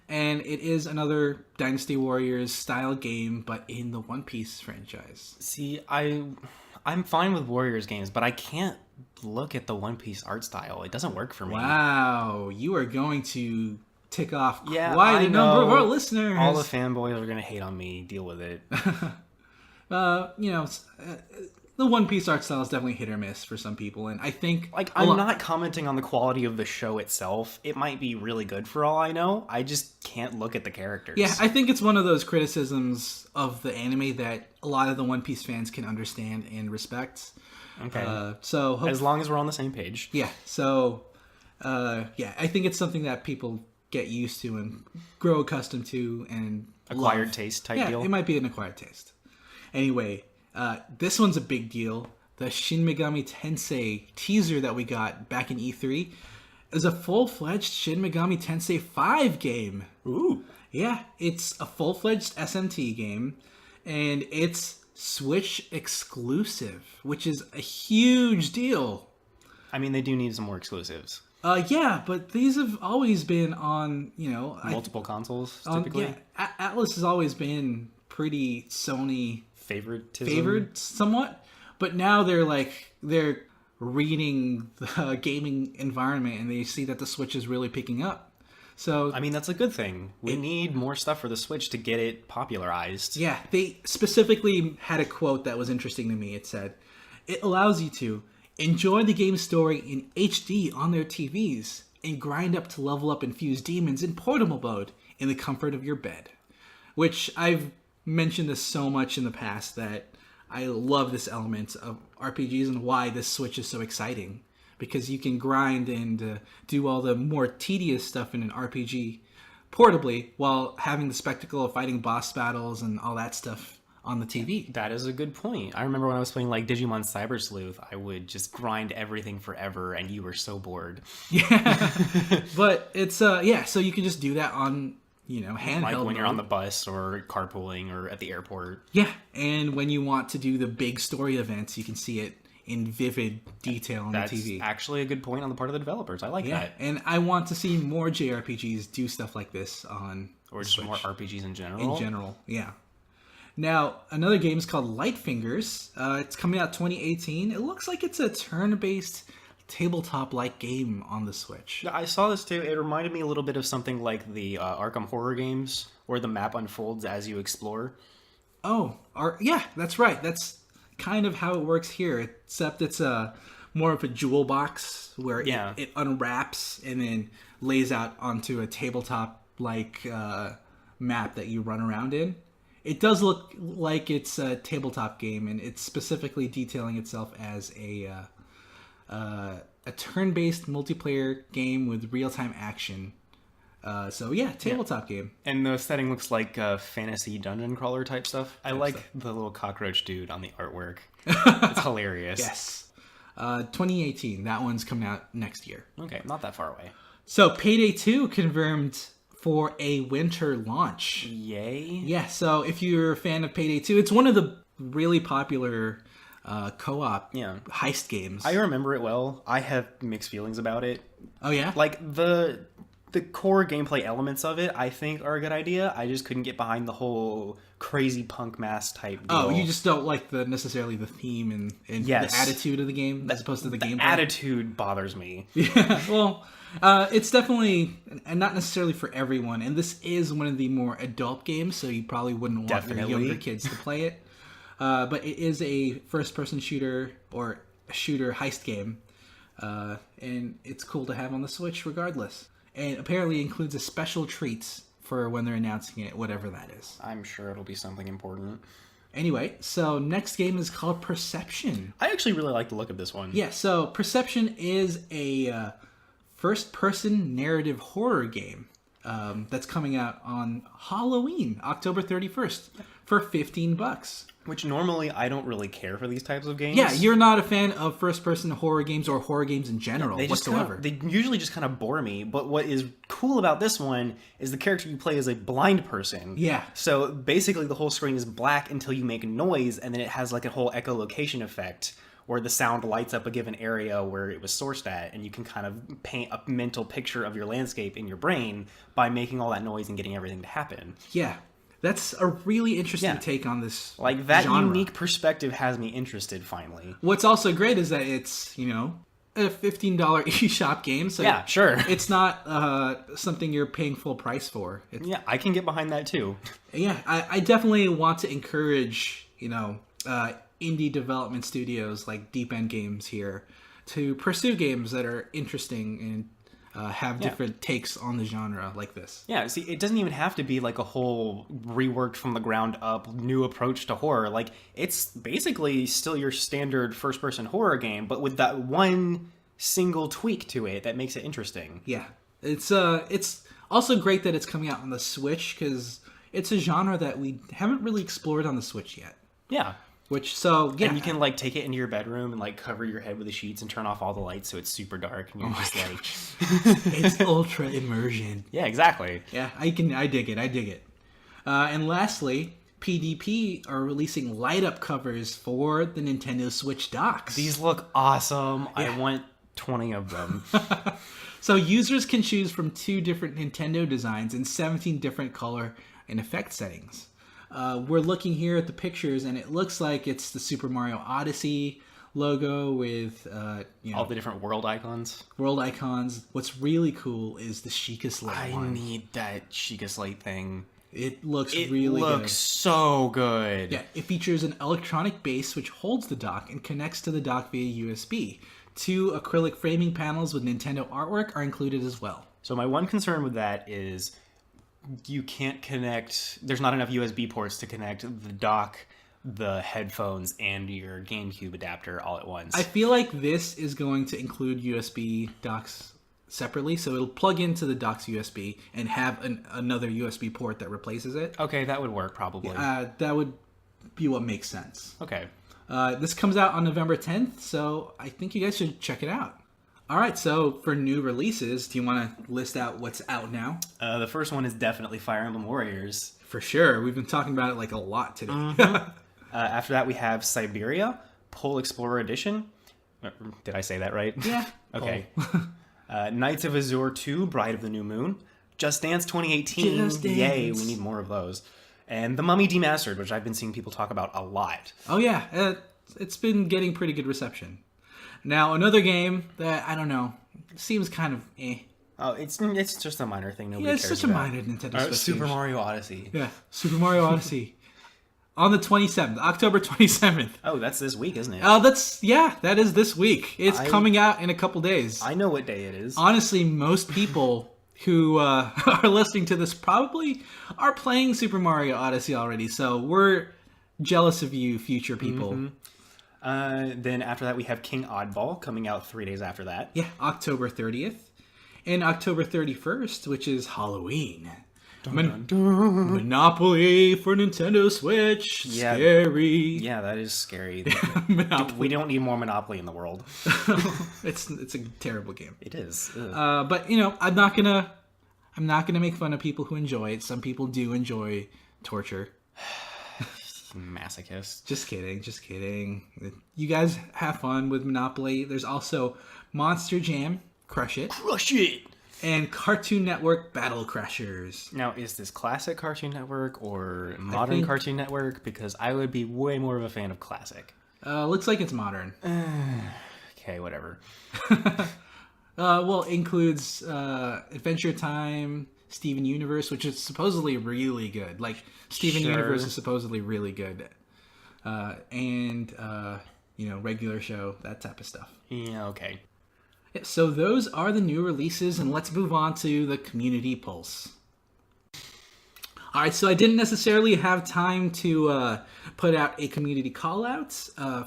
And it is another Dynasty Warriors style game, but in the One Piece franchise. See, I'm fine with Warriors games, but I can't look at the One Piece art style. It doesn't work for me. Wow, you are going to tick off quite a number of our listeners. All the fanboys are going to hate on me. Deal with it. the One Piece art style is definitely hit or miss for some people, and I think I'm not commenting on the quality of the show itself. It might be really good for all I know. I just can't look at the characters. Yeah, I think it's one of those criticisms of the anime that a lot of the One Piece fans can understand and respect. Okay. So as long as we're on the same page. Yeah. So I think it's something that people get used to and grow accustomed to and acquired taste type deal. It might be an acquired taste. Anyway, this one's a big deal. The Shin Megami Tensei teaser that we got back in E3 is a full-fledged Shin Megami Tensei 5 game. Ooh. Yeah, it's a full-fledged SMT game, and it's Switch exclusive, which is a huge deal. I mean, they do need some more exclusives. Yeah, but these have always been on, multiple consoles, typically. Yeah, Atlas has always been pretty Sony favored somewhat, but now they're reading the gaming environment and they see that the Switch is really picking up. So I mean, that's a good thing. We need more stuff for the Switch to get it popularized. Yeah, they specifically had a quote that was interesting to me. It said, "It allows you to enjoy the game's story in HD on their TVs and grind up to level up and fuse demons in portable mode in the comfort of your bed." Which I've mentioned this so much in the past that I love this element of RPGs and why this Switch is so exciting. Because you can grind and do all the more tedious stuff in an RPG portably while having the spectacle of fighting boss battles and all that stuff on the TV. That is a good point. I remember when I was playing like Digimon Cyber Sleuth, I would just grind everything forever and you were so bored. Yeah. But it's so you can just do that on handheld like when mode. you're on the bus or carpooling or at the airport. Yeah, and when you want to do the big story events, you can see it in vivid detail on the TV. That's actually a good point on the part of the developers. I like that. And I want to see more JRPGs do stuff like this on or just Switch. more RPGs in general. In general, yeah. Now, another game is called Light Fingers. It's coming out 2018. It looks like it's a turn-based tabletop-like game on the Switch. I saw this too. It reminded me a little bit of something like the Arkham horror games, where the map unfolds as you explore. Oh, yeah, that's right. That's kind of how it works here, except it's more of a jewel box where it unwraps and then lays out onto a tabletop-like map that you run around in. It does look like it's a tabletop game, and it's specifically detailing itself as a turn-based multiplayer game with real-time action. Tabletop game. And the setting looks like fantasy dungeon crawler type stuff. I like the little cockroach dude on the artwork. It's hilarious. Yes. 2018. That one's coming out next year. Okay, not that far away. So Payday 2 confirmed for a winter launch. Yay. Yeah, so if you're a fan of Payday 2, it's one of the really popular co-op heist games. I remember it well. I have mixed feelings about it. Oh, yeah? Like, the core gameplay elements of it, I think, are a good idea. I just couldn't get behind the whole crazy punk mass type deal. Oh, you just don't like necessarily the theme and the attitude of the game as opposed to the gameplay? The attitude bothers me. Yeah, well, it's definitely not necessarily for everyone, and this is one of the more adult games, so you probably wouldn't want your younger kids to play it. But it is a first-person shooter or a shooter heist game, and it's cool to have on the Switch regardless. And apparently includes a special treats for when they're announcing it, whatever that is. I'm sure it'll be something important. Anyway, so next game is called Perception. I actually really like the look of this one. Yeah, so Perception is a first-person narrative horror game that's coming out on Halloween, October 31st, for $15. Which normally I don't really care for these types of games. Yeah, you're not a fan of first-person horror games or horror games in general whatsoever. They usually just kind of bore me, but what is cool about this one is the character you play is a blind person. Yeah. So basically the whole screen is black until you make noise, and then it has like a whole echolocation effect where the sound lights up a given area where it was sourced at, and you can kind of paint a mental picture of your landscape in your brain by making all that noise and getting everything to happen. Yeah. That's a really interesting take on this like that genre. Unique perspective has me interested finally. What's also great is that it's, a $15 eShop game, so yeah, sure. It's not something you're paying full price for. I can get behind that too. Yeah, I definitely want to encourage, indie development studios like Deep End Games here to pursue games that are interesting and have different takes on the genre like this. Yeah, see, it doesn't even have to be like a whole reworked from the ground up new approach to horror. Like, it's basically still your standard first-person horror game, but with that one single tweak to it that makes it interesting. Yeah. It's also great that it's coming out on the Switch, because it's a genre that we haven't really explored on the Switch yet. Yeah. And you can, like, take it into your bedroom and, like, cover your head with the sheets and turn off all the lights so it's super dark, and you're just like... It's ultra immersion. Yeah, exactly. Yeah, I dig it. And lastly, PDP are releasing light-up covers for the Nintendo Switch docks. These look awesome. Yeah. I want 20 of them. So users can choose from 2 different Nintendo designs and 17 different color and effect settings. We're looking here at the pictures, and it looks like it's the Super Mario Odyssey logo with all the different world icons. What's really cool is the Sheikah Slate one. I need that Sheikah Slate thing. It looks really good. It looks so good. Yeah, it features an electronic base which holds the dock and connects to the dock via USB. 2 acrylic framing panels with Nintendo artwork are included as well. So my one concern with that is you can't connect... There's not enough USB ports to connect the dock, the headphones, and your GameCube adapter all at once. I feel like this is going to include USB docks separately, so it'll plug into the dock's USB and have another USB port that replaces it. Okay, that would work probably. That would be what makes sense. Okay. This comes out on November 10th, so I think you guys should check it out. All right, so for new releases, do you want to list out what's out now? The first one is definitely Fire Emblem Warriors. For sure. We've been talking about it like a lot today. Mm-hmm. After that, we have Siberia, Pole Explorer Edition. Did I say that right? Yeah. Okay. Knights of Azure 2, Bride of the New Moon. Just Dance 2018. Just Dance. Yay, we need more of those. And The Mummy Demastered, which I've been seeing people talk about a lot. Oh, yeah. It's been getting pretty good reception. Now, another game that, I don't know, seems kind of eh. Oh, it's just a minor thing nobody cares about. It's such a minor Nintendo Switch. Super Mario Odyssey. Yeah, Super Mario Odyssey. On the 27th, October 27th. Oh, that's this week, isn't it? That is this week. It's coming out in a couple days. I know what day it is. Honestly, most people who are listening to this probably are playing Super Mario Odyssey already, so we're jealous of you, future people. Mm-hmm. Then after that, we have King Oddball coming out 3 days after that. Yeah, October 30th. And October 31st, which is Halloween. Dun, dun, dun. Monopoly for Nintendo Switch. Yeah, scary. Yeah, that is scary. We don't need more Monopoly in the world. It's a terrible game. It is. But I'm not gonna make fun of people who enjoy it. Some people do enjoy torture. Masochist. Just kidding. You guys have fun with Monopoly. There's also Monster Jam, Crush It, and Cartoon Network Battle Crashers. Now, is this classic Cartoon Network or modern Cartoon Network? Because I would be way more of a fan of classic. Looks like it's modern. Okay, whatever. Well, it includes Adventure Time, Steven Universe, which is supposedly really good. Like, Steven Universe is supposedly really good. And regular show, that type of stuff. Yeah, okay. Yeah, so those are the new releases, and let's move on to the Community Pulse. Alright, so I didn't necessarily have time to put out a community call-out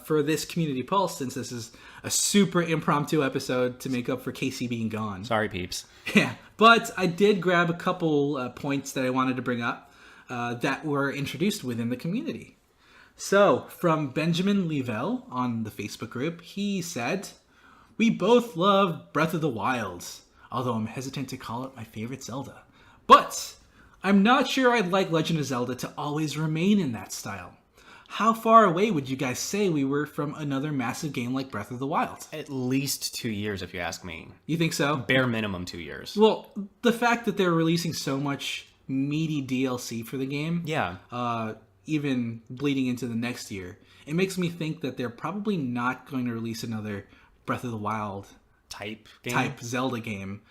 for this Community Pulse, since this is a super impromptu episode to make up for Casey being gone. Sorry, peeps. Yeah, but I did grab a couple points that I wanted to bring up that were introduced within the community. So, from Benjamin Levell on the Facebook group, he said, "We both love Breath of the Wild, although I'm hesitant to call it my favorite Zelda. But I'm not sure I'd like Legend of Zelda to always remain in that style. How far away would you guys say we were from another massive game like Breath of the Wild?" At least 2 years, if you ask me. You think so? Bare minimum 2 years. Well, the fact that they're releasing so much meaty DLC for the game, even bleeding into the next year, it makes me think that they're probably not going to release another Breath of the Wild type Zelda game.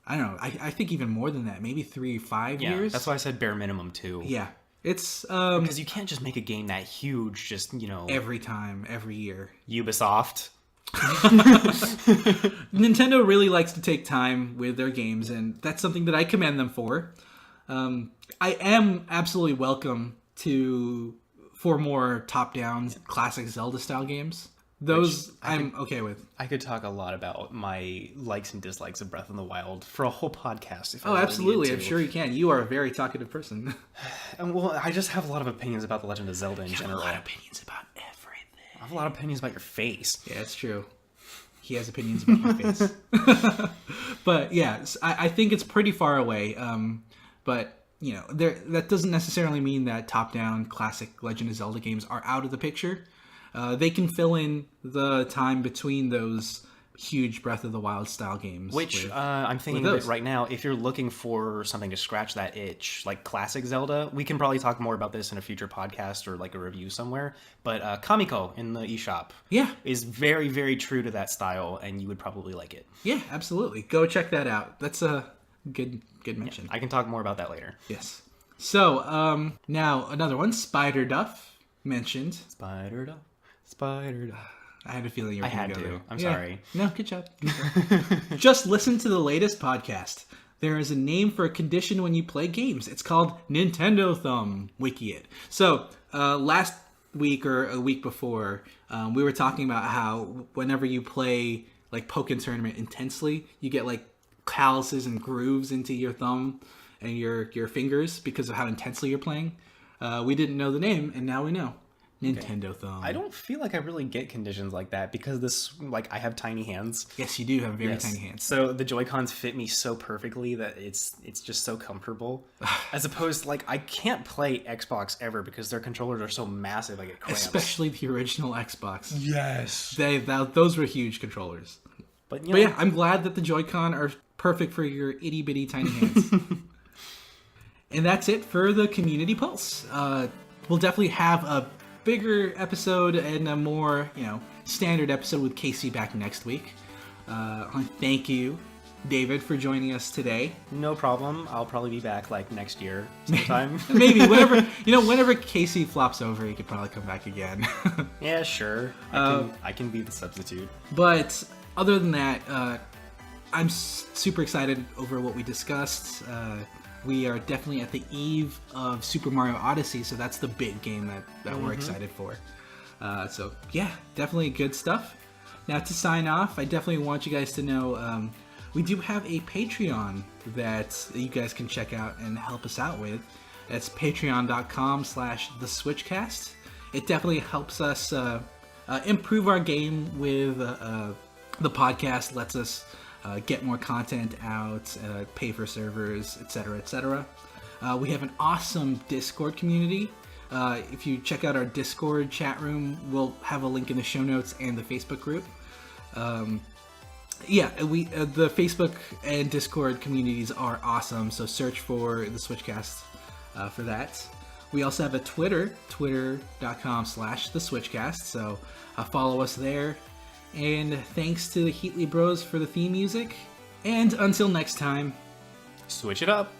I don't know. I think even more than that. Maybe 3 or 5 years. That's why I said bare minimum 2. Yeah. It's Because you can't just make a game that huge, just, every time, every year. Ubisoft. Nintendo really likes to take time with their games, and that's something that I commend them for. I am absolutely welcome for more top-down classic Zelda-style games. Those I'm okay with. I could talk a lot about my likes and dislikes of Breath of the Wild for a whole podcast. If I Oh, really absolutely. needed I'm to. sure you can. You are a very talkative person. Well, I just have a lot of opinions about The Legend of Zelda in I general. have a lot of opinions about everything. I have a lot of opinions about your face. Yeah, it's true. He has opinions about my face. But yeah, I think it's pretty far away. But that doesn't necessarily mean that top-down classic Legend of Zelda games are out of the picture. They can fill in the time between those huge Breath of the Wild style games. Which I'm thinking that right now, if you're looking for something to scratch that itch, like classic Zelda, we can probably talk more about this in a future podcast or like a review somewhere. But Kamiko in the eShop is very, very true to that style, and you would probably like it. Yeah, absolutely. Go check that out. That's a good mention. I can talk more about that later. Yes. So, now another one, Spider Duff mentioned. Spider Duff. I had a feeling you were going to go there. I'm sorry. No, good job. Just listen to the latest podcast. There is a name for a condition when you play games. It's called Nintendo Thumb. Wiki it. So, last week or a week before, we were talking about how whenever you play like Pokken Tournament intensely, you get like calluses and grooves into your thumb and your fingers because of how intensely you're playing. We didn't know the name, and now we know. Nintendo Thumb. I don't feel like I really get conditions like that because I have tiny hands. Yes, you do have very tiny hands. So the Joy-Cons fit me so perfectly that it's just so comfortable. As opposed to, I can't play Xbox ever because their controllers are so massive I get cramps. Especially the original Xbox. Yes. Those were huge controllers. But yeah, I'm glad that the Joy-Con are perfect for your itty-bitty tiny hands. And that's it for the Community Pulse. We'll definitely have a bigger episode and a more, standard episode with Casey back next week. Thank you, David, for joining us today. No problem. I'll probably be back next year sometime. Maybe whenever Casey flops over, he could probably come back again. Yeah, sure. I can be the substitute. But other than that, I'm super excited over what we discussed. We are definitely at the eve of Super Mario Odyssey, so that's the big game that we're excited for. So yeah, definitely good stuff. Now to sign off, I definitely want you guys to know we do have a Patreon that you guys can check out and help us out with. That's patreon.com/theswitchcast. It definitely helps us improve our game with the podcast, lets us get more content out, pay for servers, etc., etc. We have an awesome Discord community. If you check out our Discord chat room, we'll have a link in the show notes and the Facebook group. The Facebook and Discord communities are awesome, so search for the SwitchCast for that. We also have a Twitter, twitter.com/theswitchcast, so follow us there. And thanks to the HeatleyBros for the theme music. And until next time, Switch it up.